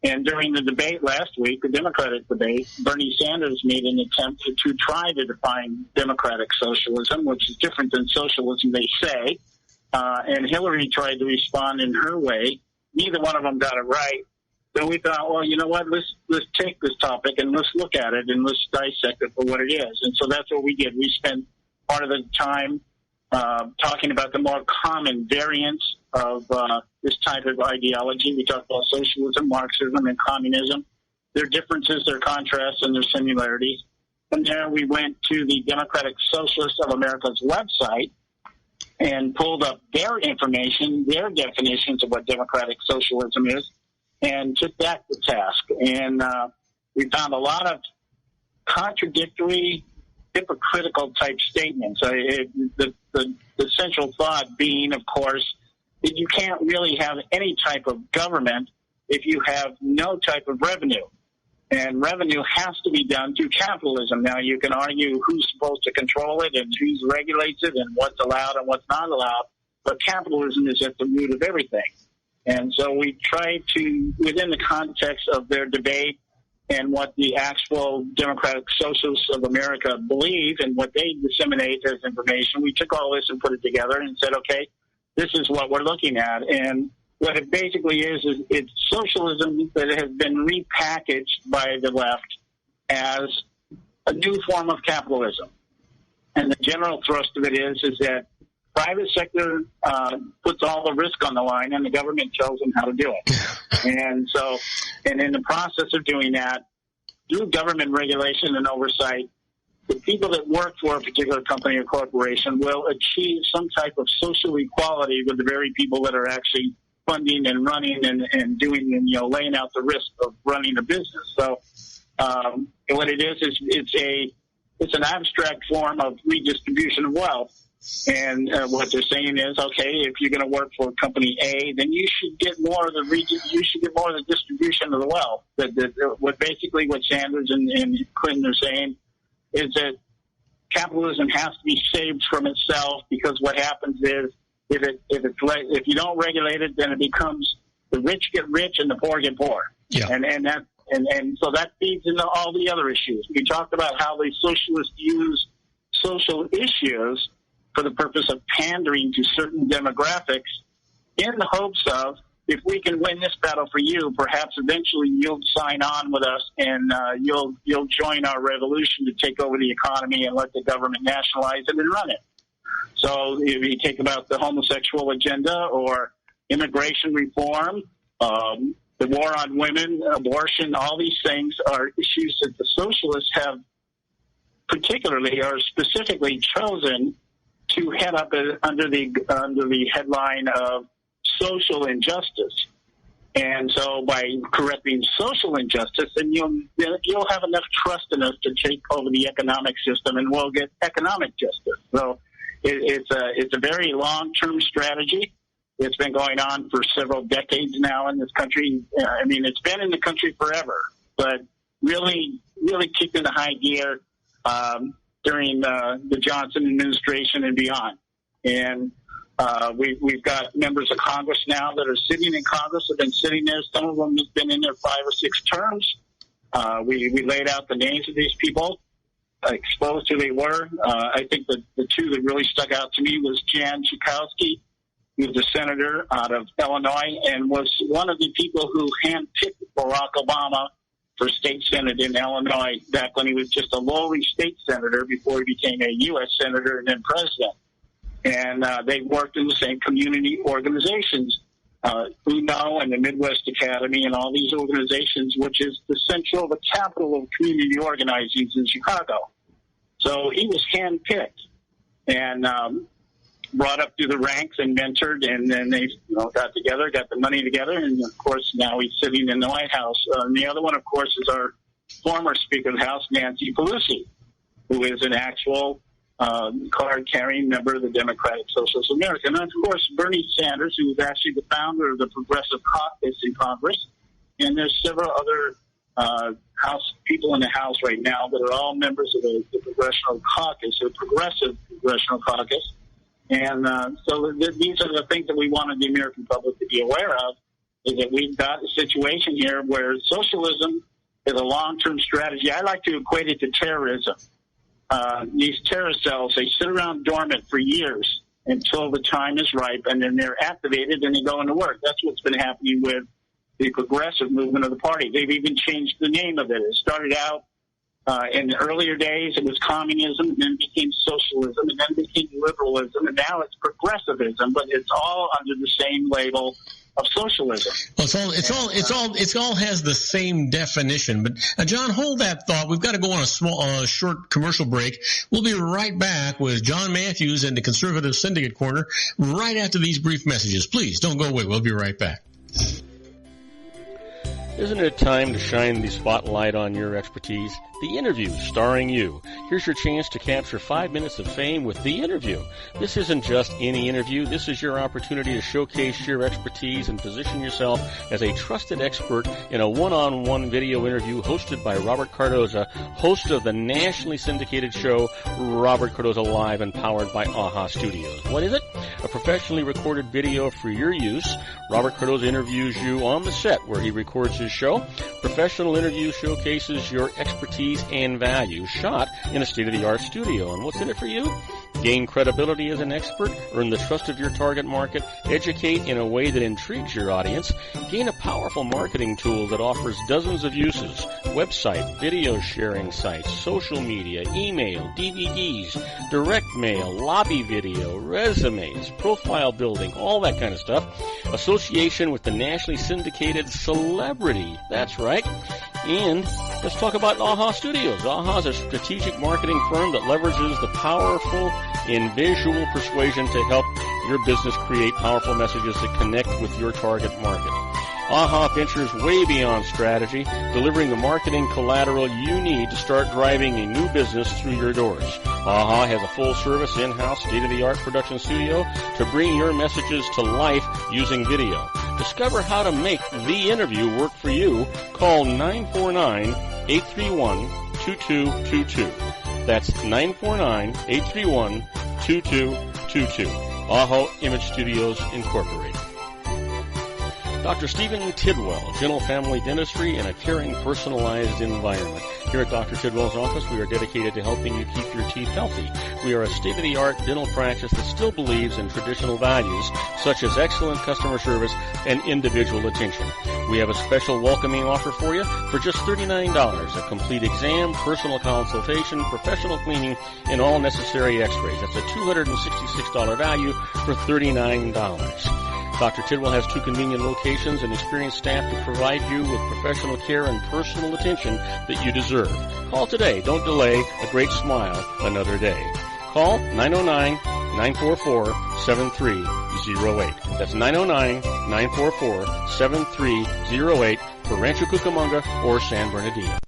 And during the debate last week, the Democratic debate, Bernie Sanders made an attempt to try to define democratic socialism, which is different than socialism, they say. And Hillary tried to respond in her way. Neither one of them got it right. So we thought, well, you know what, let's take this topic and let's look at it and let's dissect it for what it is. And so that's what we did. We spent part of the time talking about the more common variants of this type of ideology. We talked about socialism, Marxism, and communism, their differences, their contrasts, and their similarities. From there, we went to the Democratic Socialists of America's website and pulled up their information, their definitions of what democratic socialism is, and took that to task. And we found a lot of contradictory, hypocritical type statements. The central thought being, of course, that you can't really have any type of government if you have no type of revenue. And revenue has to be done through capitalism. Now, you can argue who's supposed to control it and who regulates it and what's allowed and what's not allowed, but capitalism is at the root of everything. And so we try to, within the context of their debate and what the actual Democratic Socialists of America believe and what they disseminate as information, we took all this and put it together and said, okay, this is what we're looking at. And what it basically is it's socialism that has been repackaged by the left as a new form of capitalism. And the general thrust of it is that private sector puts all the risk on the line, and the government tells them how to do it. And so, and in the process of doing that, through government regulation and oversight, the people that work for a particular company or corporation will achieve some type of social equality with the very people that are actually funding and running and doing and laying out the risk of running a business. So what it is it's an abstract form of redistribution of wealth. And what they're saying is, okay, if you're going to work for company A, then you should get more of the distribution of the wealth. What Sanders and Clinton are saying is that capitalism has to be saved from itself, because what happens is if you don't regulate it, then it becomes the rich get rich and the poor get poor. Yeah. And And so that feeds into all the other issues. We talked about how the socialists use social issues for the purpose of pandering to certain demographics in the hopes of, if we can win this battle for you, perhaps eventually you'll sign on with us and you'll join our revolution to take over the economy and let the government nationalize it and run it. So if you take about the homosexual agenda or immigration reform, the war on women, abortion, all these things are issues that the socialists have particularly or specifically chosen to head up under the headline of social injustice. And so by correcting social injustice, then you'll have enough trust in us to take over the economic system, and we'll get economic justice. So it's a very long-term strategy. It's been going on for several decades now in this country. I mean, it's been in the country forever, but really kicked into high gear during the Johnson administration and beyond. And we've got members of Congress now that are sitting in Congress, have been sitting there. Some of them have been in there 5 or 6 terms. We laid out the names of these people, exposed who they were. I think the 2 that really stuck out to me was Jan Schakowsky, who was a senator out of Illinois and was one of the people who handpicked Barack Obama for state senate in Illinois back when he was just a lowly state senator before he became a U.S. senator and then president. And they worked in the same community organizations, UNO and the Midwest Academy and all these organizations, which is the capital of community organizing in Chicago. So he was handpicked and brought up through the ranks and mentored, and then they got together, got the money together, and, of course, now he's sitting in the White House. And the other one, of course, is our former Speaker of the House, Nancy Pelosi, who is an actual card-carrying member of the Democratic Socialist America. And, of course, Bernie Sanders, who is actually the founder of the Progressive Caucus in Congress. And there's several other people in the House right now that are all members of the Progressive Caucus, or Progressive Congressional Caucus. And so these are the things that we wanted the American public to be aware of, is that we've got a situation here where socialism is a long-term strategy. I like to equate it to terrorism. These terrorist cells, they sit around dormant for years until the time is ripe, and then they're activated and they go into work. That's what's been happening with the progressive movement of the party. They've even changed the name of it. It started out in the earlier days, it was communism, and then it became socialism, and then it became liberalism, and now it's progressivism, but it's all under the same label of socialism. Well, it all has the same definition. But John, hold that thought. We've got to go on a short commercial break. We'll be right back with John Matthews and the Conservative Syndicate Corner right after these brief messages. Please don't go away. We'll be right back. Isn't it time to shine the spotlight on your expertise? The Interview, starring you. Here's your chance to capture 5 minutes of fame with The Interview. This isn't just any interview. This is your opportunity to showcase your expertise and position yourself as a trusted expert in a one-on-one video interview hosted by Robert Cardoza, host of the nationally syndicated show Robert Cardoza Live and powered by AHA Studios. What is it? A professionally recorded video for your use. Robert Cardoza interviews you on the set where he records his show. Professional interview showcases your expertise and value, shot in a state-of-the-art studio. And what's in it for you? Gain credibility as an expert, earn the trust of your target market, educate in a way that intrigues your audience, gain a powerful marketing tool that offers dozens of uses, website, video sharing sites, social media, email, DVDs, direct mail, lobby video, resumes, profile building, all that kind of stuff. Association with the nationally syndicated celebrity. That's right. And let's talk about AHA Studios. AHA is a strategic marketing firm that leverages the powerful in visual persuasion to help your business create powerful messages that connect with your target market. AHA ventures way beyond strategy, delivering the marketing collateral you need to start driving a new business through your doors. AHA has a full-service, in-house, state-of-the-art production studio to bring your messages to life using video. Discover how to make The Interview work for you. Call 949-831-2222. That's 949-831-2222. AHA Image Studios, Incorporated. Dr. Stephen Tidwell, Gentle Family Dentistry in a caring, personalized environment. Here at Dr. Tidwell's office, we are dedicated to helping you keep your teeth healthy. We are a state-of-the-art dental practice that still believes in traditional values, such as excellent customer service and individual attention. We have a special welcoming offer for you for just $39, a complete exam, personal consultation, professional cleaning, and all necessary x-rays. That's a $266 value for $39. Dr. Tidwell has 2 convenient locations and experienced staff to provide you with professional care and personal attention that you deserve. Call today. Don't delay. A great smile another day. Call 909-944-7308. That's 909-944-7308 for Rancho Cucamonga or San Bernardino.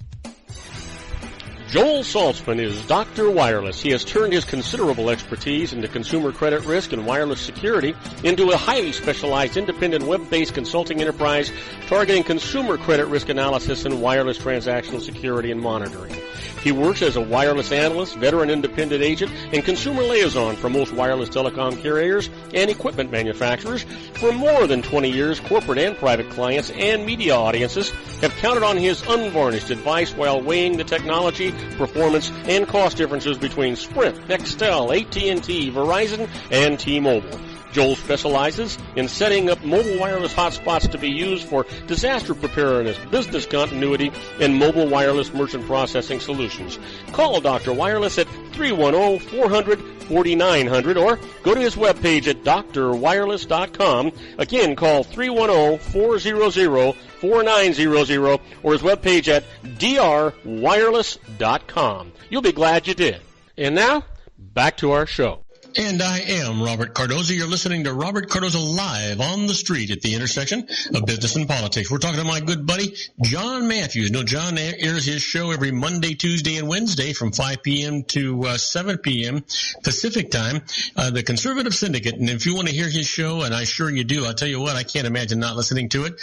Joel Saltzman is Dr. Wireless. He has turned his considerable expertise into consumer credit risk and wireless security into a highly specialized independent web-based consulting enterprise targeting consumer credit risk analysis and wireless transactional security and monitoring. He works as a wireless analyst, veteran independent agent, and consumer liaison for most wireless telecom carriers and equipment manufacturers. For more than 20 years, corporate and private clients and media audiences have counted on his unvarnished advice while weighing the technology, performance, and cost differences between Sprint, Nextel, AT&T, Verizon, and T-Mobile. Joel specializes in setting up mobile wireless hotspots to be used for disaster preparedness, business continuity, and mobile wireless merchant processing solutions. Call Dr. Wireless at 310-400-4900 or go to his webpage at drwireless.com. Again, call 310-400-4900 or his webpage at drwireless.com. You'll be glad you did. And now, back to our show. And I am Robert Cardoza. You're listening to Robert Cardoza Live on the Street at the intersection of business and politics. We're talking to my good buddy, John Matthews. No, John airs his show every Monday, Tuesday, and Wednesday from 5 p.m. to 7 p.m. Pacific time, the Conservative Syndicate. And if you want to hear his show, and I'm sure you do, I'll tell you what, I can't imagine not listening to it.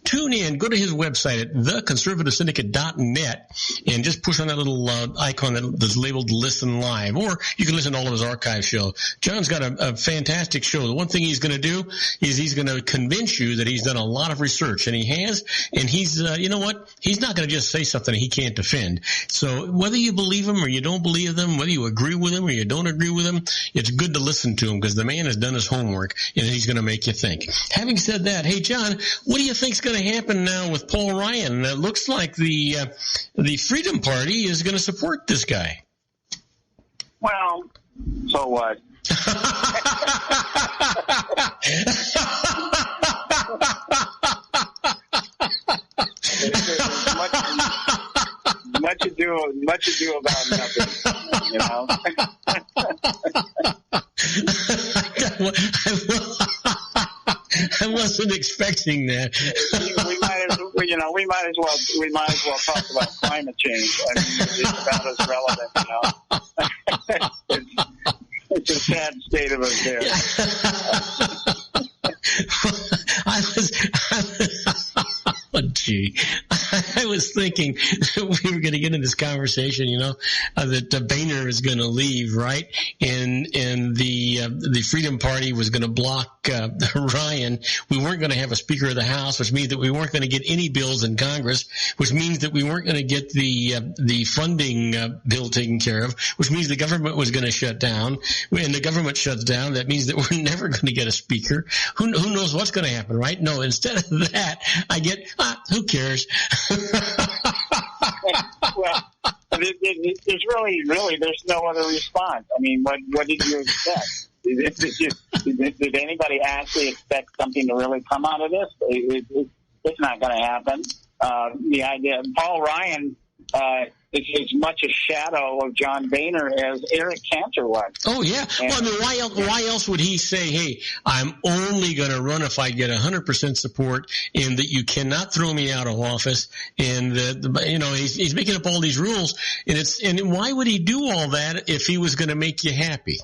Tune in, go to his website at theconservativesyndicate.net and just push on that little icon that's labeled Listen Live. Or you can listen to all of his archive shows. John's got a fantastic show. The one thing he's going to do is he's going to convince you that he's done a lot of research, and he has, and he's, you know what? He's not going to just say something he can't defend. So whether you believe him or you don't believe him, whether you agree with him or you don't agree with him, it's good to listen to him because the man has done his homework, and he's going to make you think. Having said that, hey, John, what do you think's going to happen now with Paul Ryan? It looks like the Freedom Party is going to support this guy. Well, so what? Much ado about nothing, you know. I wasn't expecting that. we might as well talk about climate change. I mean, it's about as relevant, you know. It's a sad state of affairs. I was thinking we were going to get in this conversation, you know, that Boehner is going to leave, right? And the Freedom Party was going to block Ryan. We weren't going to have a Speaker of the House, which means that we weren't going to get any bills in Congress, which means that we weren't going to get the funding bill taken care of, which means the government was going to shut down. And the government shuts down. That means that we're never going to get a Speaker. Who knows what's going to happen, right? No, instead of that, I get, who cares? Well, there's really, there's no other response. I mean, what did you expect? Did anybody actually expect something to really come out of this? It's not going to happen. The idea, Paul Ryan is as much a shadow of John Boehner as Eric Cantor was. Oh, yeah. And, well, I mean, why else would he say, hey, I'm only going to run if I get 100% support and that you cannot throw me out of office? And, you know, he's making up all these rules. And why would he do all that if he was going to make you happy?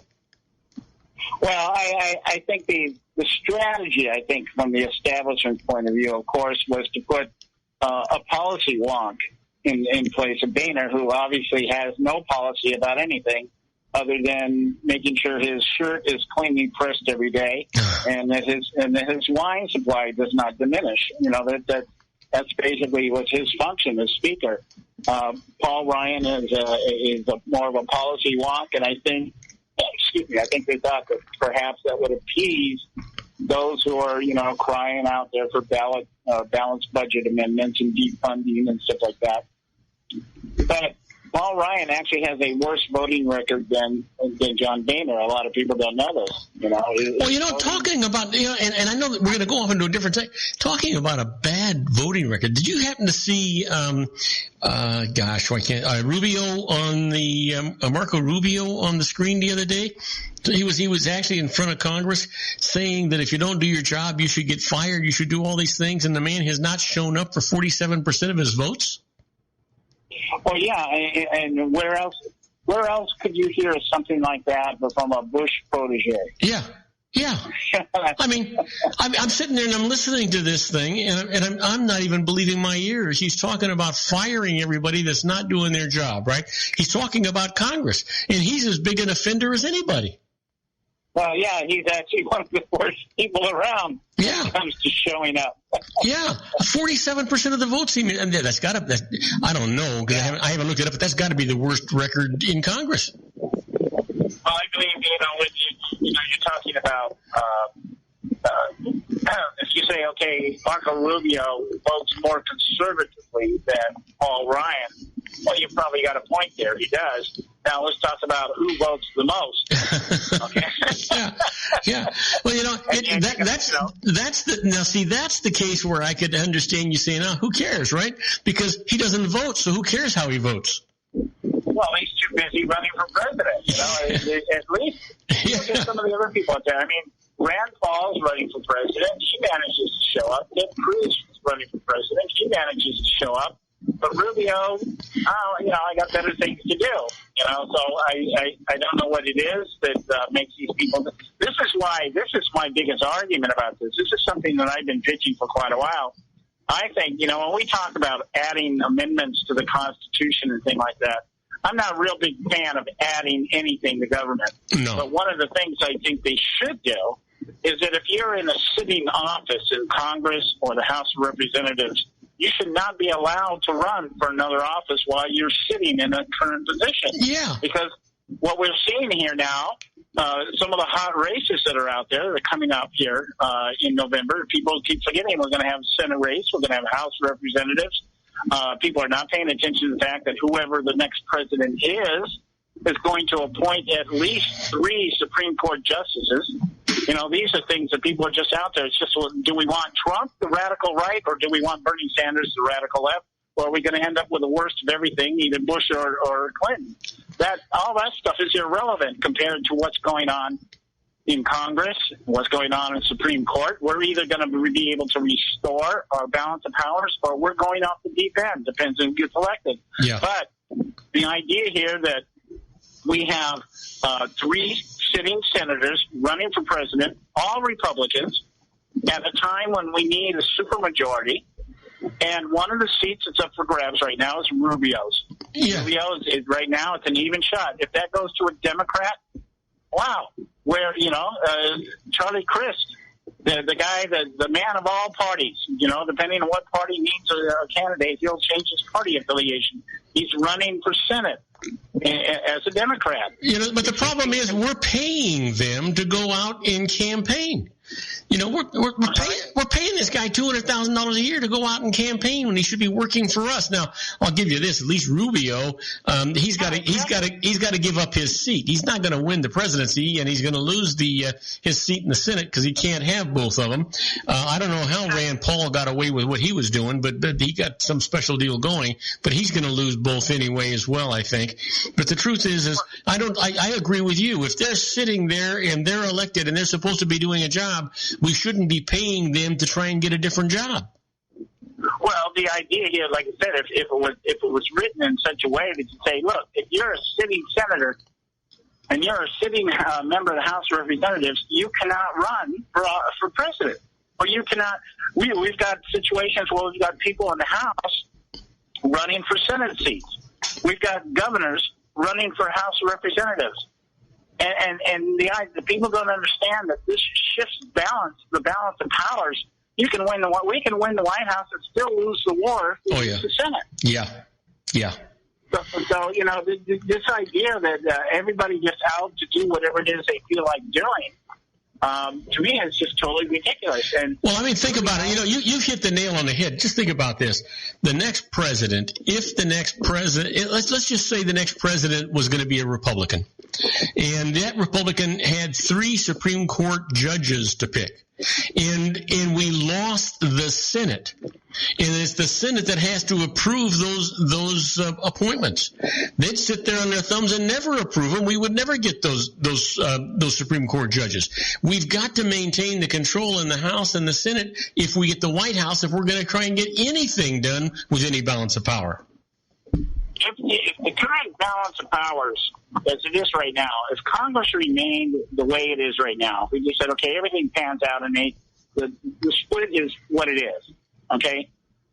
Well, I think the strategy, I think, from the establishment point of view, of course, was to put a policy wonk in place of Boehner, who obviously has no policy about anything other than making sure his shirt is cleanly pressed every day, and that his wine supply does not diminish. That's basically what's his function as Speaker. Paul Ryan is more of a policy wonk, and I think they thought that perhaps that would appease those who are, crying out there for balanced budget amendments and defunding and stuff like that. But Paul Ryan actually has a worse voting record than John Boehner. A lot of people don't know this. Talking about, and I know that we're going to go off into a different thing. Talking about a bad voting record. Did you happen to see, Rubio on the, Marco Rubio on the screen the other day? He was actually in front of Congress saying that if you don't do your job, you should get fired. You should do all these things. And the man has not shown up for 47% of his votes. Well, yeah, and where else could you hear something like that but from a Bush protege? Yeah. I mean, I'm sitting there and I'm listening to this thing, and I'm not even believing my ears. He's talking about firing everybody that's not doing their job, right? He's talking about Congress, and he's as big an offender as anybody. Well, yeah, he's actually one of the worst people around when it comes to showing up. 47% of the votes. And that's got to. I don't know because I haven't looked it up, but that's got to be the worst record in Congress. Well, I believe when you're talking about if you say, okay, Marco Rubio votes more conservatively than Paul Ryan, well, you probably got a point there. He does. Now let's talk about who votes the most. Okay. Yeah. Well, that's the case where I could understand you saying, "Oh, who cares?" Right? Because he doesn't vote, so who cares how he votes? Well, he's too busy running for president. At least look at some of the other people out there. I mean, Rand Paul's running for president. She manages to show up. Ted Cruz is running for president. He manages to show up. But Rubio, I got better things to do. So I don't know what it is that makes these people. This is my biggest argument about this. This is something that I've been pitching for quite a while. I think, when we talk about adding amendments to the Constitution and things like that, I'm not a real big fan of adding anything to government. No. But one of the things I think they should do is that if you're in a sitting office in Congress or the House of Representatives, you should not be allowed to run for another office while you're sitting in a current position. Yeah. Because what we're seeing here now, some of the hot races that are out there that are coming up here in November, people keep forgetting we're going to have a Senate race, we're going to have a House of Representatives. People are not paying attention to the fact that whoever the next president is going to appoint at least 3 Supreme Court justices. These are things that people are just out there. It's just, do we want Trump, the radical right, or do we want Bernie Sanders, the radical left? Or are we going to end up with the worst of everything, either Bush or Clinton? All that stuff is irrelevant compared to what's going on in Congress, what's going on in the Supreme Court. We're either going to be able to restore our balance of powers, or we're going off the deep end. Depends on who gets elected. Yeah. But the idea here that we have 3 sitting senators running for president, all Republicans, at a time when we need a supermajority, and one of the seats that's up for grabs right now is Rubio's. Yeah. Rubio's is right now, it's an even shot. If that goes to a Democrat, wow. Where, Charlie Crist, the guy, the man of all parties, depending on what party needs a candidate, he'll change his party affiliation. He's running for Senate as a Democrat. But the problem is we're paying them to go out and campaign. We're paying this guy $200,000 a year to go out and campaign when he should be working for us. Now, I'll give you this: at least Rubio, he's got to give up his seat. He's not going to win the presidency, and he's going to lose his seat in the Senate because he can't have both of them. I don't know how Rand Paul got away with what he was doing, but he got some special deal going. But he's going to lose both anyway as well, I think. But the truth is I agree with you. If they're sitting there and they're elected and they're supposed to be doing a job, we shouldn't be paying them to try and get a different job. Well, the idea here, like I said, if it was written in such a way that you say, look, if you're a sitting senator and you're a sitting member of the House of Representatives, you cannot run for president. Or you cannot. We've got situations where we've got people in the House running for Senate seats. We've got governors running for House of Representatives. And the people don't understand that this shifts the balance of powers. We can win the White House and still lose the war. Oh, yeah. The Senate. Yeah. So this idea that everybody gets out to do whatever it is they feel like doing, to me, it's just totally ridiculous. And well, I mean, think about it. You've hit the nail on the head. Just think about this. The next president, let's just say the next president was going to be a Republican, and that Republican had 3 Supreme Court judges to pick. And we lost the Senate, and it's the Senate that has to approve those appointments. They'd sit there on their thumbs and never approve them. We would never get those Supreme Court judges. We've got to maintain the control in the House and the Senate if we get the White House, if we're going to try and get anything done with any balance of power. If the current balance of powers, as it is right now, if Congress remained the way it is right now, we just said, okay, everything pans out and the split is what it is, okay?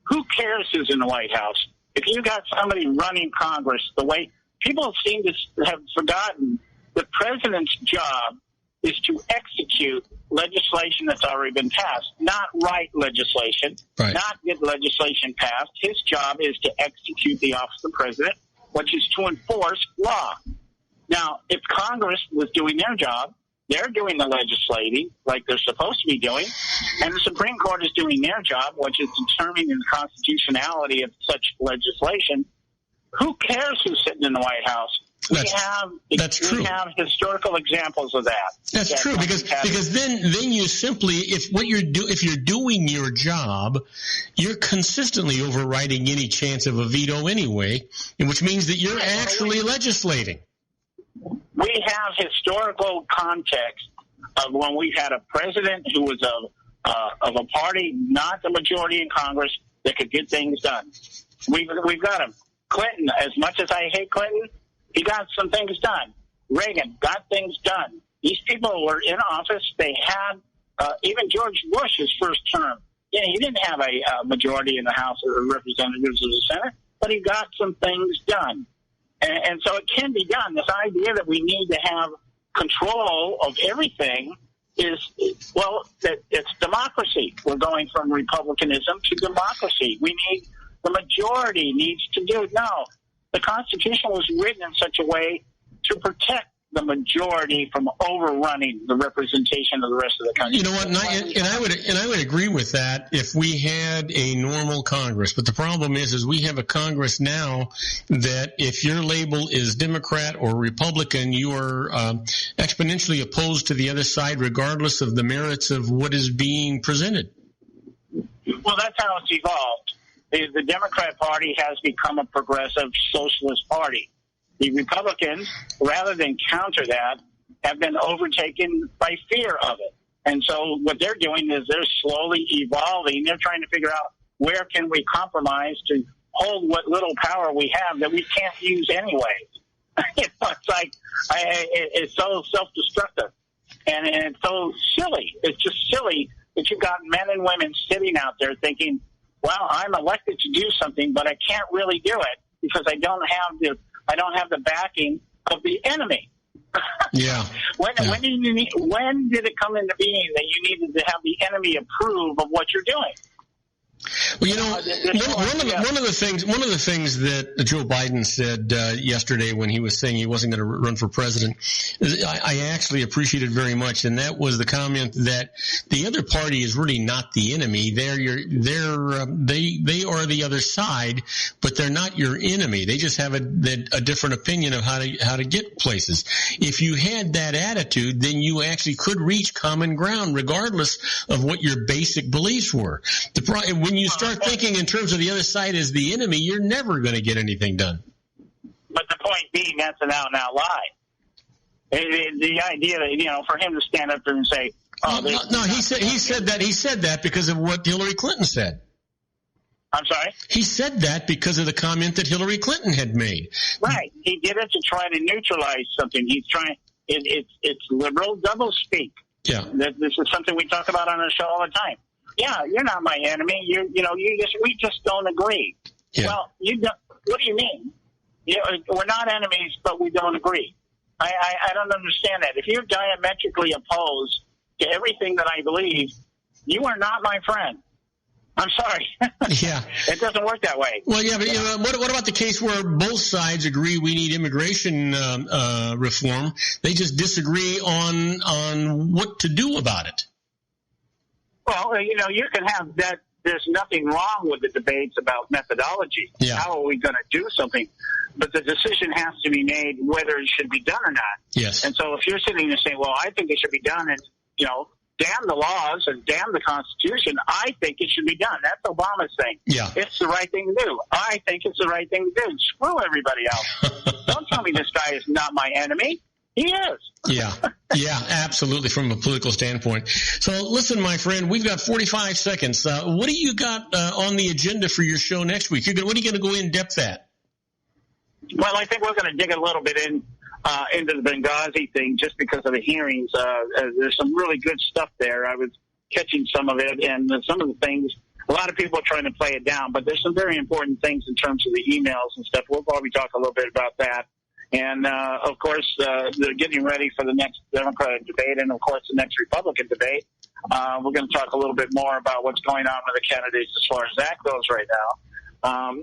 Who cares who's in the White House? If you got somebody running Congress the way people seem to have forgotten, the president's job is to execute legislation that's already been passed, not write legislation, not get legislation passed. His job is to execute the office of the president, which is to enforce law. Now, if Congress was doing their job, they're doing the legislating like they're supposed to be doing, and the Supreme Court is doing their job, which is determining the constitutionality of such legislation. Who cares who's sitting in the White House? That's true. We have historical examples of that. That's true because then you simply if you're doing your job, you're consistently overriding any chance of a veto anyway, which means that you're actually legislating. We have historical context of when we had a president who was of a party, not the majority in Congress, that could get things done. We've got him. Clinton, as much as I hate Clinton, he got some things done. Reagan got things done. These people were in office. They had, even George Bush's first term, he didn't have a majority in the House of Representatives or the Senate, but he got some things done. And so it can be done. This idea that we need to have control of everything that it's democracy. We're going from republicanism to democracy. The majority needs to do it. No. The Constitution was written in such a way to protect the majority from overrunning the representation of the rest of the country. You know what? And I would agree with that if we had a normal Congress. But the problem is we have a Congress now that if your label is Democrat or Republican, you are exponentially opposed to the other side, regardless of the merits of what is being presented. Well, that's how it's evolved. The Democrat Party has become a progressive socialist party. The Republicans, rather than counter that, have been overtaken by fear of it. And so what they're doing is they're slowly evolving. They're trying to figure out where can we compromise to hold what little power we have that we can't use anyway. It's like it's so self-destructive. And it's so silly. It's just silly that you've got men and women sitting out there thinking, well, I'm elected to do something, but I can't really do it because I don't have the backing of the enemy. Yeah. When did it come into being that you needed to have the enemy approve of what you're doing? Well, you know, one of the things that Joe Biden said yesterday when he was saying he wasn't going to run for president, I actually appreciated very much, and that was the comment that the other party is really not the enemy. They are the other side, but they're not your enemy. They just have a different opinion of how to get places. If you had that attitude, then you actually could reach common ground, regardless of what your basic beliefs were. When you start thinking in terms of the other side as the enemy, you're never going to get anything done. But the point being, that's an out-and-out lie. The idea that, for him to stand up there and say, he said that because of what Hillary Clinton said. I'm sorry? He said that because of the comment that Hillary Clinton had made. Right. He did it to try to neutralize something. He's trying. It's liberal doublespeak. Yeah. This is something we talk about on our show all the time. Yeah, you're not my enemy. We just don't agree. Yeah. Well, what do you mean? We're not enemies, but we don't agree. I don't understand that. If you're diametrically opposed to everything that I believe, you are not my friend. I'm sorry. Yeah. It doesn't work that way. Well, yeah, but what about the case where both sides agree we need immigration reform? They just disagree on what to do about it. Well, you can have that. There's nothing wrong with the debates about methodology. Yeah. How are we going to do something? But the decision has to be made whether it should be done or not. Yes. And so if you're sitting there saying, well, I think it should be done, and, damn the laws and damn the Constitution, I think it should be done. That's Obama's thing. Yeah. It's the right thing to do. I think it's the right thing to do. Screw everybody else. Don't tell me this guy is not my enemy. He is. Yeah, absolutely, from a political standpoint. So listen, my friend, we've got 45 seconds. What do you got on the agenda for your show next week? What are you going to go in depth at? Well, I think we're going to dig a little bit into the Benghazi thing just because of the hearings. There's some really good stuff there. I was catching some of it, and some of the things, a lot of people are trying to play it down, but there's some very important things in terms of the emails and stuff. We'll probably talk a little bit about that. And, of course, they're getting ready for the next Democratic debate and, of course, the next Republican debate. We're going to talk a little bit more about what's going on with the candidates as far as that goes right now. I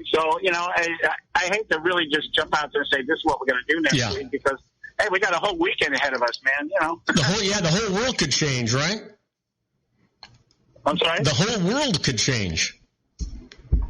hate to really just jump out there and say this is what we're going to do next week because, hey, we got a whole weekend ahead of us, man, The whole world could change, right? I'm sorry? The whole world could change.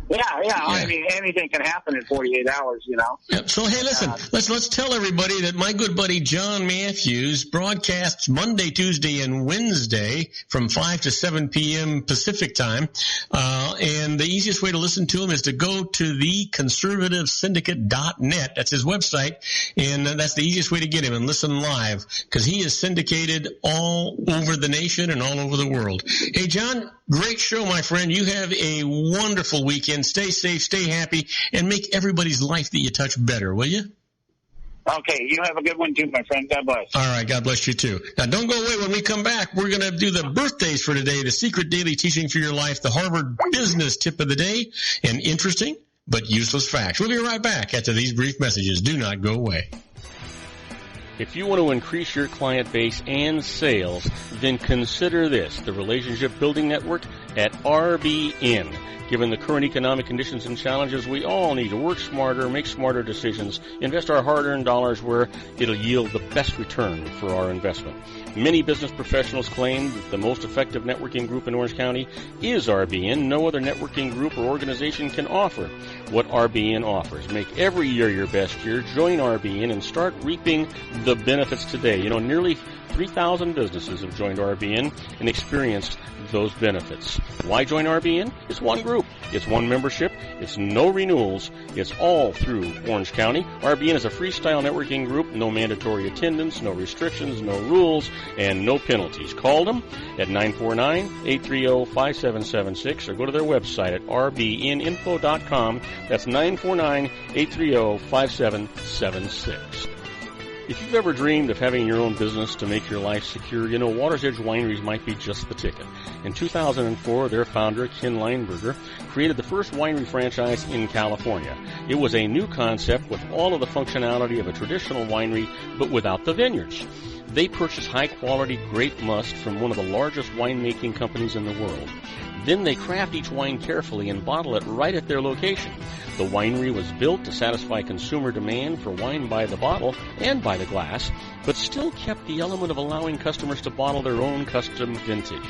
Yeah. I mean, anything can happen in 48 hours, Yep. So, hey, listen, let's tell everybody that my good buddy John Matthews broadcasts Monday, Tuesday, and Wednesday from 5 to 7 p.m. Pacific time. And the easiest way to listen to him is to go to theconservativesyndicate.net. That's his website. And that's the easiest way to get him and listen live because he is syndicated all over the nation and all over the world. Hey, John, great show, my friend. You have a wonderful weekend. Stay safe, stay happy, and make everybody's life that you touch better, will you? Okay, you have a good one too, my friend. God bless. All right, God bless you too. Now, don't go away. When we come back, we're going to do the birthdays for today, the secret daily teaching for your life, the Harvard business tip of the day, and interesting but useless facts. We'll be right back after these brief messages. Do not go away. If you want to increase your client base and sales, then consider this, the Relationship Building Network at RBN. Given the current economic conditions and challenges, we all need to work smarter, make smarter decisions, invest our hard-earned dollars where it'll yield the best return for our investment. Many business professionals claim that the most effective networking group in Orange County is RBN. No other networking group or organization can offer what RBN offers. Make every year your best year. Join RBN and start reaping the benefits today. Nearly 3,000 businesses have joined RBN and experienced those benefits. Why join RBN? It's one group. It's one membership. It's no renewals. It's all through Orange County. RBN is a freestyle networking group. No mandatory attendance, no restrictions, no rules, and no penalties. Call them at 949-830-5776 or go to their website at rbninfo.com. That's 949-830-5776. If you've ever dreamed of having your own business to make your life secure, Water's Edge Wineries might be just the ticket. In 2004, their founder, Ken Leinberger, created the first winery franchise in California. It was a new concept with all of the functionality of a traditional winery, but without the vineyards. They purchased high-quality grape must from one of the largest winemaking companies in the world. Then they craft each wine carefully and bottle it right at their location. The winery was built to satisfy consumer demand for wine by the bottle and by the glass, but still kept the element of allowing customers to bottle their own custom vintage.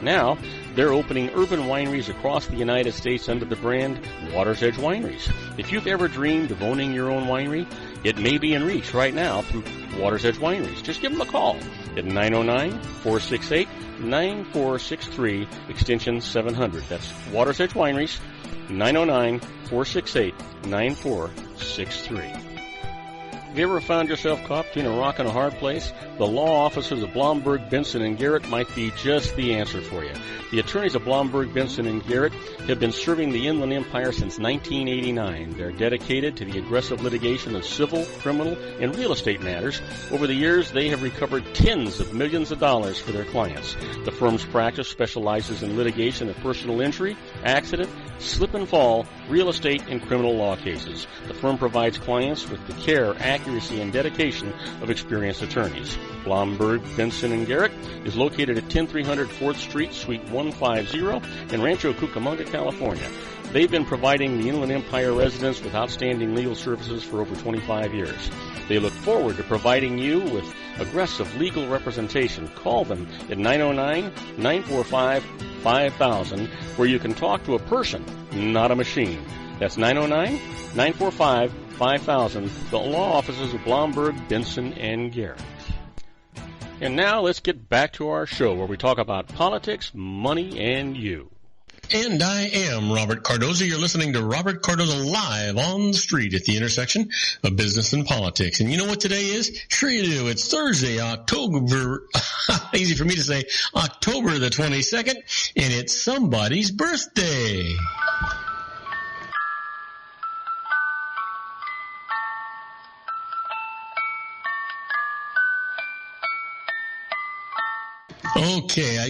Now, they're opening urban wineries across the United States under the brand Water's Edge Wineries. If you've ever dreamed of owning your own winery, it may be in reach right now through Water's Edge Wineries. Just give them a call at 909-468-9463, extension 700. That's Water's Edge Wineries, 909-468-9463. Have you ever found yourself caught between a rock and a hard place? The law offices of Blomberg, Benson, and Garrett might be just the answer for you. The attorneys of Blomberg, Benson, and Garrett have been serving the Inland Empire since 1989. They're dedicated to the aggressive litigation of civil, criminal, and real estate matters. Over the years, they have recovered tens of millions of dollars for their clients. The firm's practice specializes in litigation of personal injury, accident, slip and fall, real estate, and criminal law cases. The firm provides clients with the care, accuracy, accuracy, and dedication of experienced attorneys. Blomberg, Benson, and Garrett is located at 10300 4th Street, Suite 150 in Rancho Cucamonga, California. They've been providing the Inland Empire residents with outstanding legal services for over 25 years. They look forward to providing you with aggressive legal representation. Call them at 909-945-5000, where you can talk to a person, not a machine. That's 909-945-5000, the law offices of Blomberg, Benson, and Garrett. And now let's get back to our show where we talk about politics, money, and you. And I am Robert Cardoza. You're listening to Robert Cardoza live on the street at the intersection of business and politics. And you know what today is? Sure you do. It's Thursday, October, easy for me to say, October the 22nd, and it's somebody's birthday. Okay, I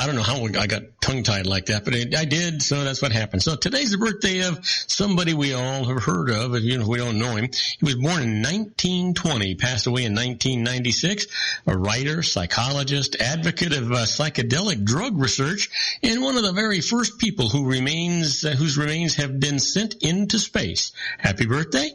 don't know how I got tongue-tied like that, but I did, so that's what happened. So today's the birthday of somebody we all have heard of, even if we don't know him. He was born in 1920, passed away in 1996, a writer, psychologist, advocate of psychedelic drug research, and one of the very first people whose remains have been sent into space. Happy birthday,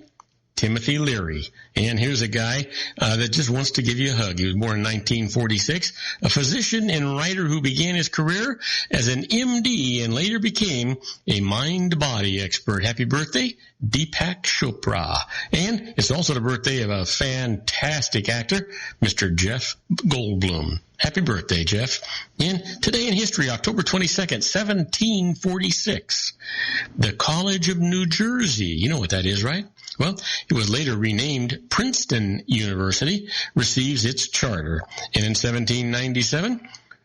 Timothy Leary. And here's a guy that just wants to give you a hug. He was born in 1946, a physician and writer who began his career as an MD and later became a mind-body expert. Happy birthday, Deepak Chopra. And it's also the birthday of a fantastic actor, Mr. Jeff Goldblum. Happy birthday, Jeff. And today in history, October 22nd, 1746, the College of New Jersey. You know what that is, right? Well, it was later renamed Princeton University, receives its charter. And in 1797,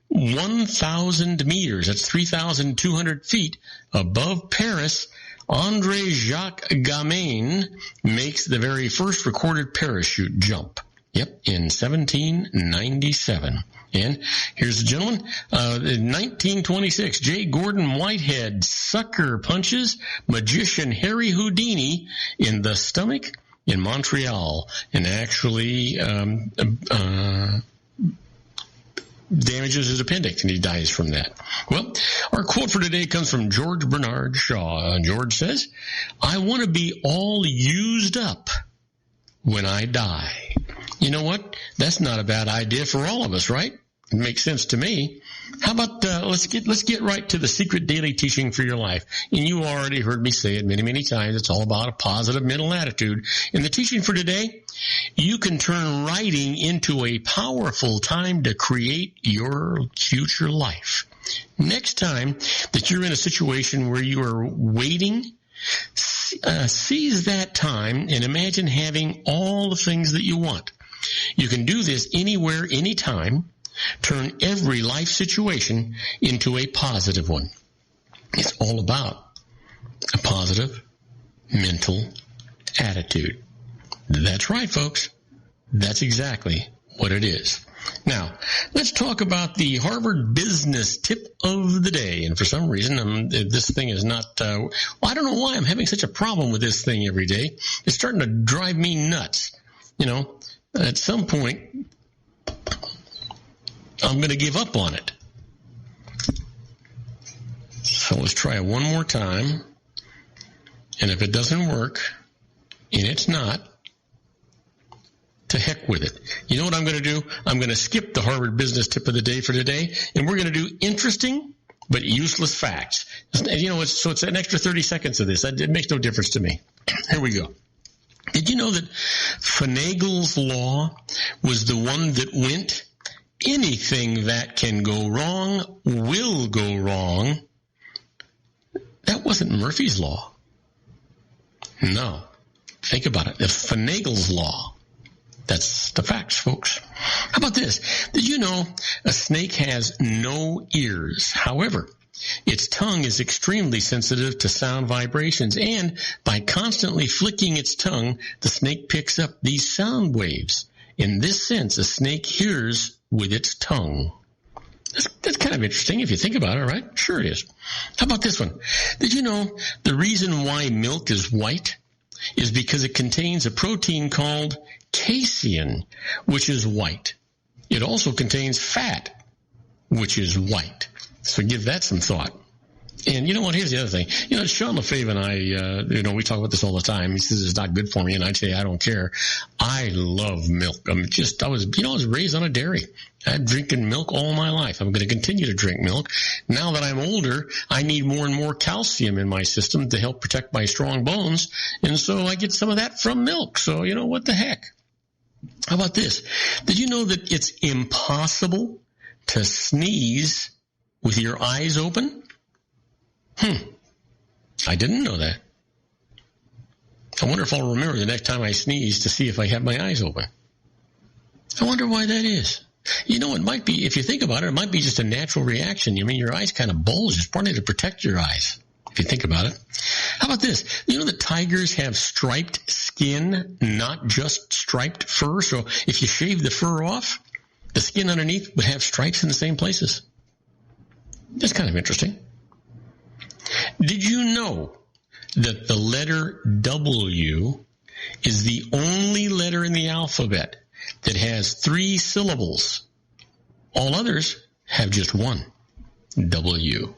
1,000 meters, that's 3,200 feet above Paris, André Jacques Gamain makes the very first recorded parachute jump. Yep, in 1797. And here's the gentleman. In 1926, J. Gordon Whitehead sucker punches magician Harry Houdini in the stomach in Montreal and actually damages his appendix, and he dies from that. Well, our quote for today comes from George Bernard Shaw. George says, "I want to be all used up when I die." You know what? That's not a bad idea for all of us, right? It makes sense to me. How about let's get right to the secret daily teaching for your life. And you already heard me say it many, many times. It's all about a positive mental attitude. In the teaching for today, you can turn writing into a powerful time to create your future life. Next time that you're in a situation where you are waiting, seize that time and imagine having all the things that you want. You can do this anywhere, anytime. Turn every life situation into a positive one. It's all about a positive mental attitude. That's right, folks. That's exactly what it is. Now, let's talk about the Harvard Business Tip of the Day. And for some reason, this thing is not, I don't know why I'm having such a problem with this thing every day. It's starting to drive me nuts. You know, at some point, I'm going to give up on it. So let's try it one more time. And if it doesn't work, and it's not, to heck with it. You know what I'm going to do? I'm going to skip the Harvard Business Tip of the Day for today, and we're going to do interesting but useless facts. You know, it's an extra 30 seconds of this. It makes no difference to me. Here we go. Did you know that Finagle's Law was the one that went, anything that can go wrong will go wrong? That wasn't Murphy's Law. No. Think about it. The Finagle's Law. That's the facts, folks. How about this? Did you know a snake has no ears? However, its tongue is extremely sensitive to sound vibrations, and by constantly flicking its tongue, the snake picks up these sound waves. In this sense, a snake hears with its tongue. That's kind of interesting if you think about it, right? Sure it is. How about this one? Did you know the reason why milk is white is because it contains a protein called casein, which is white. It also contains fat, which is white. So give that some thought. And you know what? Here's the other thing. You know, Sean Lefebvre and I, we talk about this all the time. He says it's not good for me, and I say I don't care. I love milk. I was raised on a dairy. I've drinking milk all my life. I'm going to continue to drink milk. Now that I'm older, I need more and more calcium in my system to help protect my strong bones, and so I get some of that from milk. So, what the heck? How about this? Did you know that it's impossible to sneeze with your eyes open? I didn't know that. I wonder if I'll remember the next time I sneeze to see if I have my eyes open. I wonder why that is. It might be, if you think about it, it might be just a natural reaction. Your eyes kind of bulge. It's partly to protect your eyes, if you think about it. How about this? That tigers have striped skin, not just striped fur. So if you shave the fur off, the skin underneath would have stripes in the same places. That's kind of interesting. Did you know that the letter W is the only letter in the alphabet that has 3 syllables? All others have just one, W.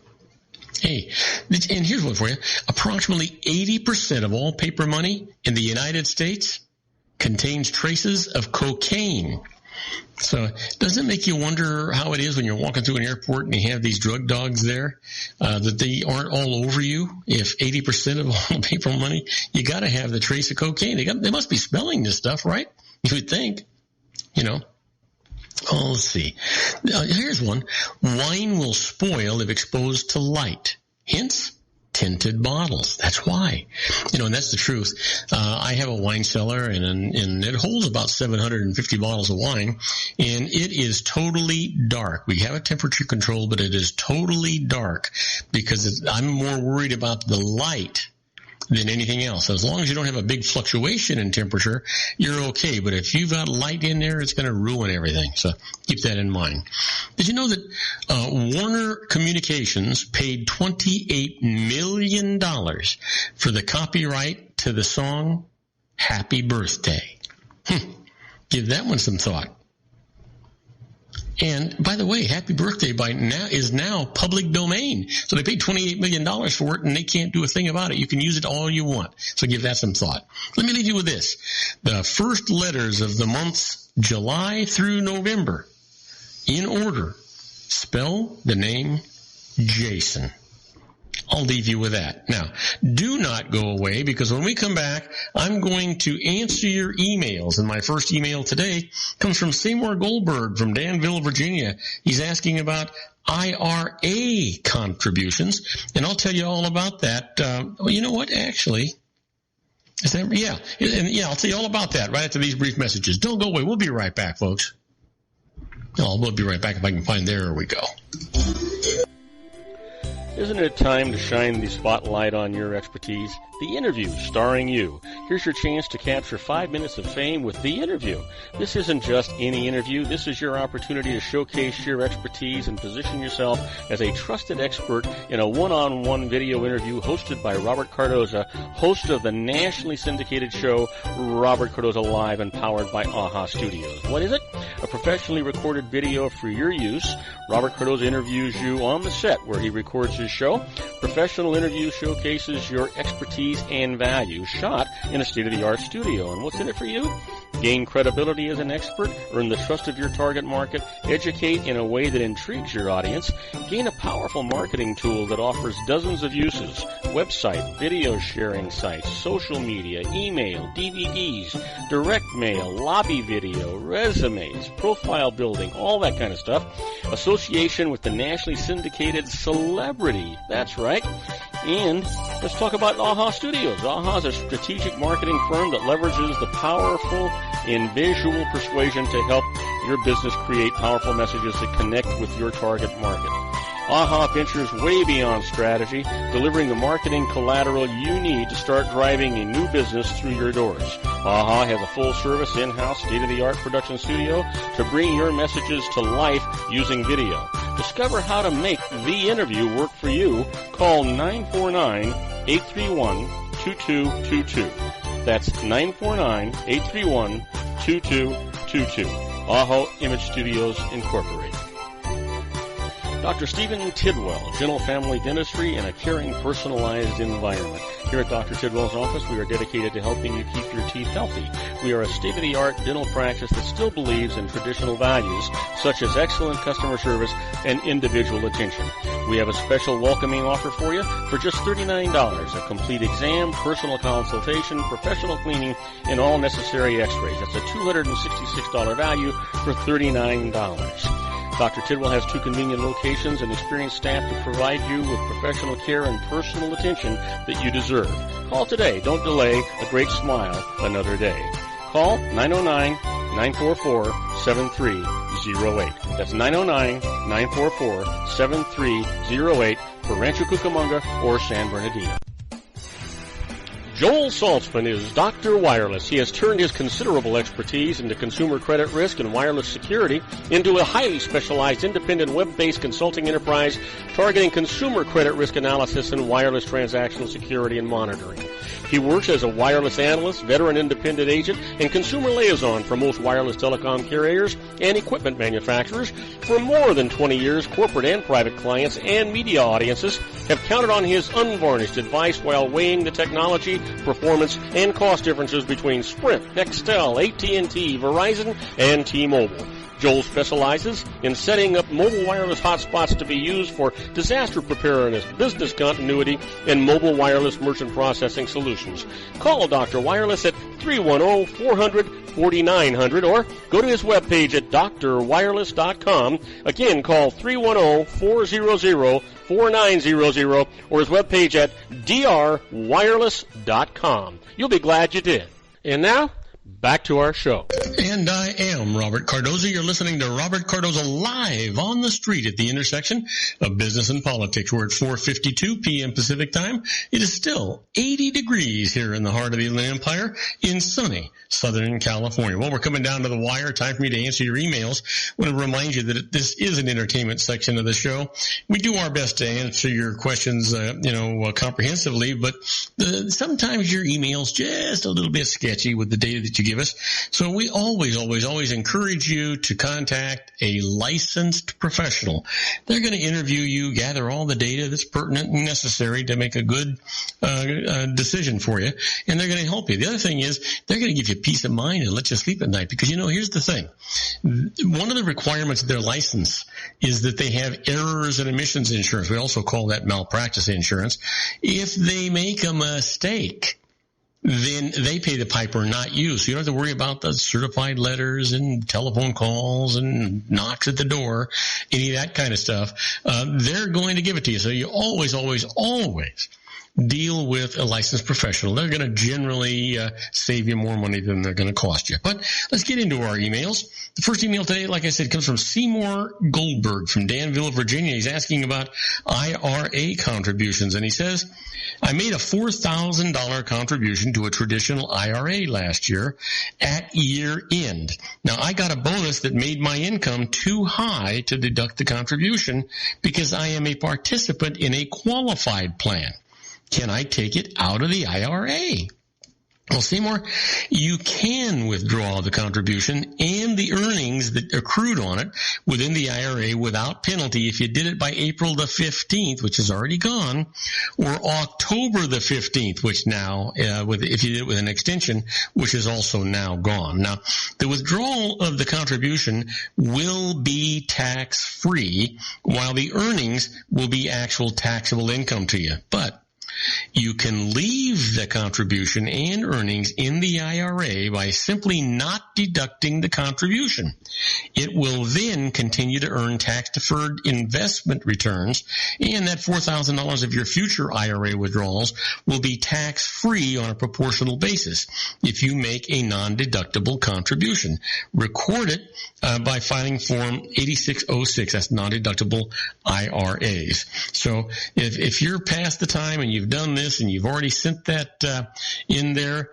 Hey, and here's one for you. Approximately 80% of all paper money in the United States contains traces of cocaine. So doesn't it make you wonder how it is when you're walking through an airport and you have these drug dogs there, that they aren't all over you? If 80% of all paper money, you got to have the trace of cocaine. They must be smelling this stuff, right? You would think, Oh, let's see. Here's one. Wine will spoil if exposed to light. Hence, tinted bottles. That's why. And that's the truth. I have a wine cellar, and it holds about 750 bottles of wine, and it is totally dark. We have a temperature control, but it is totally dark because I'm more worried about the light than anything else. As long as you don't have a big fluctuation in temperature, you're okay. But if you've got light in there, it's going to ruin everything. So keep that in mind. Did you know that Warner Communications paid $28 million for the copyright to the song Happy Birthday? Give that one some thought. And by the way, Happy Birthday is now public domain. So they paid $28 million for it, and they can't do a thing about it. You can use it all you want. So give that some thought. Let me leave you with this. The first letters of the months July through November, in order, spell the name Jason. I'll leave you with that. Now, do not go away, because when we come back, I'm going to answer your emails. And my first email today comes from Seymour Goldberg from Danville, Virginia. He's asking about IRA contributions, and I'll tell you all about that. You know what, actually? I'll tell you all about that right after these brief messages. Don't go away. We'll be right back, folks. We'll be right back if I can find there we go. Isn't it time to shine the spotlight on your expertise? The Interview, starring you. Here's your chance to capture 5 minutes of fame with The Interview. This isn't just any interview. This is your opportunity to showcase your expertise and position yourself as a trusted expert in a one-on-one video interview hosted by Robert Cardoza, host of the nationally syndicated show Robert Cardoza Live, and powered by AHA Studios. What is it? A professionally recorded video for your use. Robert Cardoza interviews you on the set where he records his show. Professional interview showcases your expertise and value, shot in a state-of-the-art studio. And what's in it for you? Gain credibility as an expert, earn the trust of your target market, educate in a way that intrigues your audience, gain a powerful marketing tool that offers dozens of uses: website, video sharing sites, social media, email, DVDs, direct mail, lobby video, resumes, profile building, all that kind of stuff. Association with the nationally syndicated celebrity. That's right. And let's talk about AHA Studios. AHA is a strategic marketing firm that leverages the powerful in visual persuasion to help your business create powerful messages that connect with your target market. AHA ventures way beyond strategy, delivering the marketing collateral you need to start driving a new business through your doors. AHA has a full-service, in-house, state-of-the-art production studio to bring your messages to life using video. Discover how to make The Interview work for you. Call 949-831-2222. That's 949-831-2222. Aho Image Studios, Incorporated. Dr. Stephen Tidwell, General Family Dentistry in a caring, personalized environment. Here at Dr. Tidwell's office, we are dedicated to helping you keep your teeth healthy. We are a state-of-the-art dental practice that still believes in traditional values, such as excellent customer service and individual attention. We have a special welcoming offer for you for just $39, a complete exam, personal consultation, professional cleaning, and all necessary x-rays. That's a $266 value for $39. Dr. Tidwell has 2 convenient locations and experienced staff to provide you with professional care and personal attention that you deserve. Call today. Don't delay. A great smile another day. Call 909-944-7308. That's 909-944-7308 for Rancho Cucamonga or San Bernardino. Joel Saltzman is Dr. Wireless. He has turned his considerable expertise into consumer credit risk and wireless security into a highly specialized independent web-based consulting enterprise targeting consumer credit risk analysis and wireless transactional security and monitoring. He works as a wireless analyst, veteran independent agent, and consumer liaison for most wireless telecom carriers and equipment manufacturers. For more than 20 years, corporate and private clients and media audiences have counted on his unvarnished advice while weighing the technology, performance, and cost differences between Sprint, Nextel, AT&T, Verizon, and T-Mobile. Joel specializes in setting up mobile wireless hotspots to be used for disaster preparedness, business continuity, and mobile wireless merchant processing solutions. Call Dr. Wireless at 310-400-4900 or go to his webpage at drwireless.com. Again, call 310-400-4900 or his webpage at drwireless.com. You'll be glad you did. And now, back to our show. And I am Robert Cardoza. You're listening to Robert Cardoza live on the street at the intersection of business and politics. We're at 4:52 p.m. Pacific time. It is still 80 degrees here in the heart of the Inland Empire in sunny Southern California. Well, we're coming down to the wire. Time for me to answer your emails. I want to remind you that this is an entertainment section of the show. We do our best to answer your questions, comprehensively, but sometimes your email's just a little bit sketchy with the data that you give us. So we always encourage you to contact a licensed professional. They're going to interview you, gather all the data that's pertinent and necessary to make a good decision for you, and they're going to help you. The other thing is they're going to give you peace of mind and let you sleep at night because, here's the thing. One of the requirements of their license is that they have errors and omissions insurance. We also call that malpractice insurance. If they make a mistake, then they pay the piper, not you. So you don't have to worry about the certified letters and telephone calls and knocks at the door, any of that kind of stuff. They're going to give it to you. So you always deal with a licensed professional. They're going to generally save you more money than they're going to cost you. But let's get into our emails. The first email today, like I said, comes from Seymour Goldberg from Danville, Virginia. He's asking about IRA contributions, and he says, I made a $4,000 contribution to a traditional IRA last year at year end. Now, I got a bonus that made my income too high to deduct the contribution because I am a participant in a qualified plan. Can I take it out of the IRA? Well, Seymour, you can withdraw the contribution and the earnings that accrued on it within the IRA without penalty if you did it by April the 15th, which is already gone, or October the 15th, which now, if you did it with an extension, which is also now gone. Now, the withdrawal of the contribution will be tax-free, while the earnings will be actual taxable income to you. But you can leave the contribution and earnings in the IRA by simply not deducting the contribution. It will then continue to earn tax-deferred investment returns, and that $4,000 of your future IRA withdrawals will be tax-free on a proportional basis if you make a non-deductible contribution. Record it by filing Form 8606. That's non-deductible IRAs. So if you're past the time and you've done this and you've already sent that in there,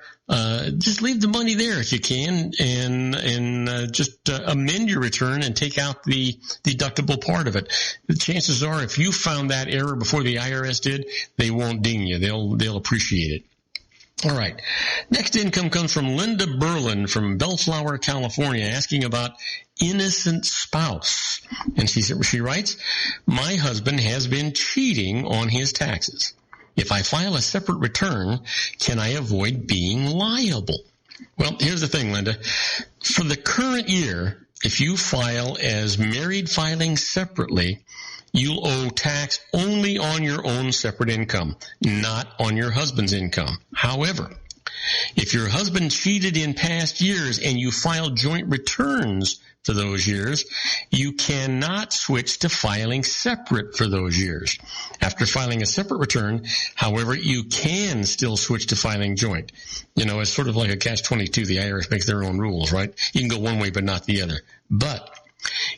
just leave the money there if you can, and just amend your return and take out the deductible part of it. The chances are, if you found that error before the IRS did, they won't ding you. They'll appreciate it. All right. Next income comes from Linda Berlin from Bellflower, California, asking about innocent spouse. And she writes, my husband has been cheating on his taxes. If I file a separate return, can I avoid being liable? Well, here's the thing, Linda. For the current year, if you file as married filing separately, you'll owe tax only on your own separate income, not on your husband's income. However, if your husband cheated in past years and you filed joint returns for those years, you cannot switch to filing separate for those years. After filing a separate return, however, you can still switch to filing joint. You know, it's sort of like a catch-22. The IRS makes their own rules, right? You can go one way but not the other. But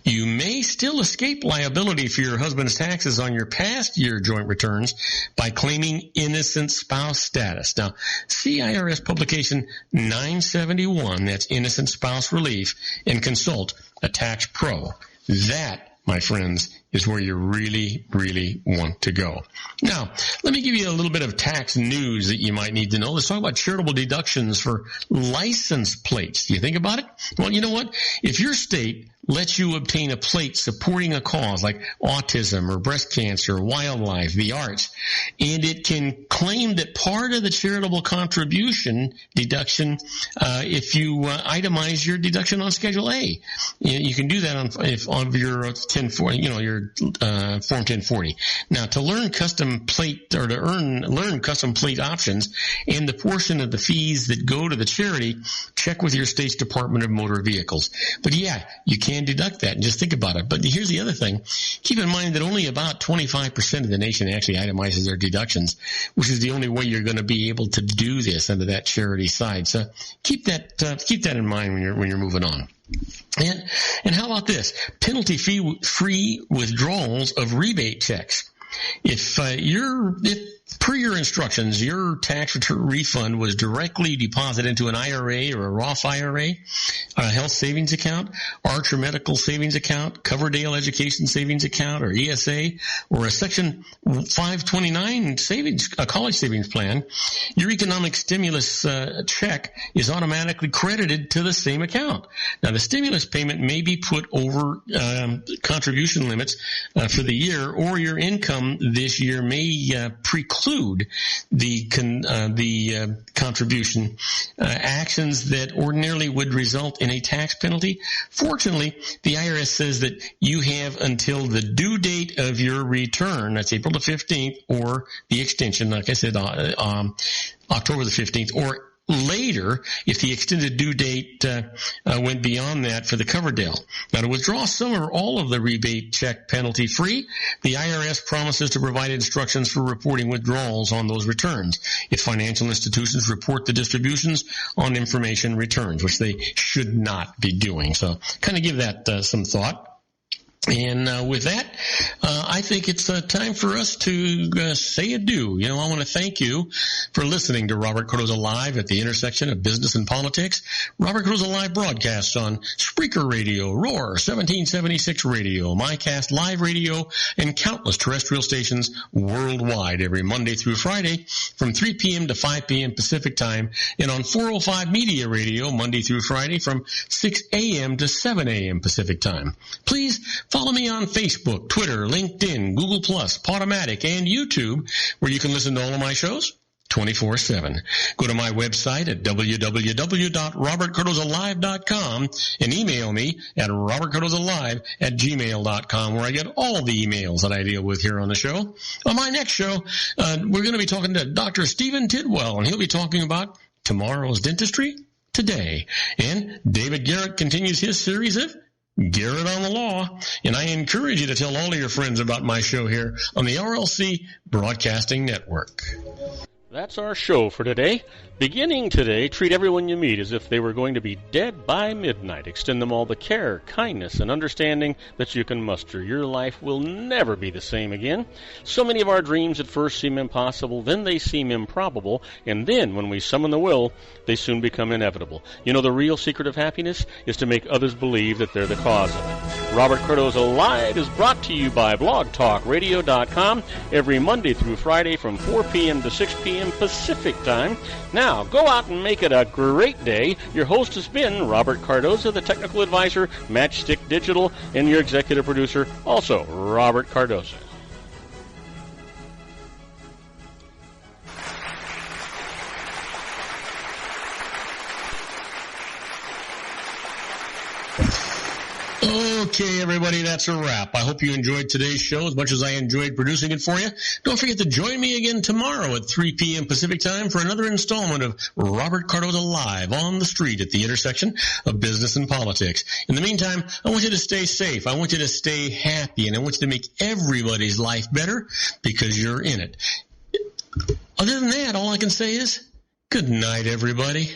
you may still escape liability for your husband's taxes on your past year joint returns by claiming innocent spouse status. Now, see IRS publication 971, that's innocent spouse relief, and consult a tax pro. That, my friends, is where you really, really want to go. Now, let me give you a little bit of tax news that you might need to know. Let's talk about charitable deductions for license plates. Do you think about it? Well, you know what? If your state lets you obtain a plate supporting a cause like autism or breast cancer, wildlife, the arts, and it can claim that part of the charitable contribution deduction, if you itemize your deduction on Schedule A, you can do that on your 1040, your Form 1040. Now, to learn custom plate or to learn custom plate options and the portion of the fees that go to the charity, check with your state's Department of Motor Vehicles. But yeah, you can deduct that, and just think about it. But here's the other thing. Keep in mind that only about 25% of the nation actually itemizes their deductions, which is the only way you're going to be able to do this under that charity side. So keep that in mind when you're moving on. And how about this? Penalty-free withdrawals of rebate checks. If per your instructions, your tax return refund was directly deposited into an IRA or a Roth IRA, a health savings account, Arch or medical savings account, Coverdale education savings account, or ESA, or a Section 529 college savings plan, your economic stimulus check is automatically credited to the same account. Now, the stimulus payment may be put over contribution limits for the year, or your income this year may preclude the contribution actions that ordinarily would result in a tax penalty. Fortunately, the IRS says that you have until the due date of your return, that's April the 15th, or the extension, like I said, October the 15th, or later if the extended due date went beyond that for the Coverdale. Now, to withdraw some or all of the rebate check penalty free, the IRS promises to provide instructions for reporting withdrawals on those returns if financial institutions report the distributions on information returns, which they should not be doing. So kind of give that some thought. And with that, I think it's time for us to say adieu. You know, I want to thank you for listening to Robert Cardoza Live at the intersection of business and politics. Robert Cardoza Live broadcasts on Spreaker Radio, Roar, 1776 Radio, MyCast Live Radio, and countless terrestrial stations worldwide every Monday through Friday from 3 p.m. to 5 p.m. Pacific Time, and on 405 Media Radio Monday through Friday from 6 a.m. to 7 a.m. Pacific Time. Please follow me on Facebook, Twitter, LinkedIn, Google+, Podomatic, and YouTube, where you can listen to all of my shows 24/7. Go to my website at www.robertcardozalive.com and email me at robertcardozalive@gmail.com, where I get all the emails that I deal with here on the show. On my next show, we're going to be talking to Dr. Stephen Tidwell, and he'll be talking about tomorrow's dentistry today. And David Garrett continues his series of Garrett on the Law, and I encourage you to tell all of your friends about my show here on the RLC Broadcasting Network. That's our show for today. Beginning today, treat everyone you meet as if they were going to be dead by midnight. Extend them all the care, kindness, and understanding that you can muster. Your life will never be the same again. So many of our dreams at first seem impossible, then they seem improbable, and then when we summon the will, they soon become inevitable. You know, the real secret of happiness is to make others believe that they're the cause of it. Robert Cardoza Live is brought to you by blogtalkradio.com every Monday through Friday from 4 p.m. to 6 p.m. Pacific Time. Now, go out and make it a great day. Your host has been Robert Cardoza, the technical advisor, Matchstick Digital, and your executive producer, also Robert Cardoza. Okay, everybody, that's a wrap. I hope you enjoyed today's show as much as I enjoyed producing it for you. Don't forget to join me again tomorrow at 3 p.m. Pacific Time for another installment of Robert Cardoza Live on the street at the intersection of business and politics. In the meantime, I want you to stay safe. I want you to stay happy, and I want you to make everybody's life better because you're in it. Other than that, all I can say is good night, everybody.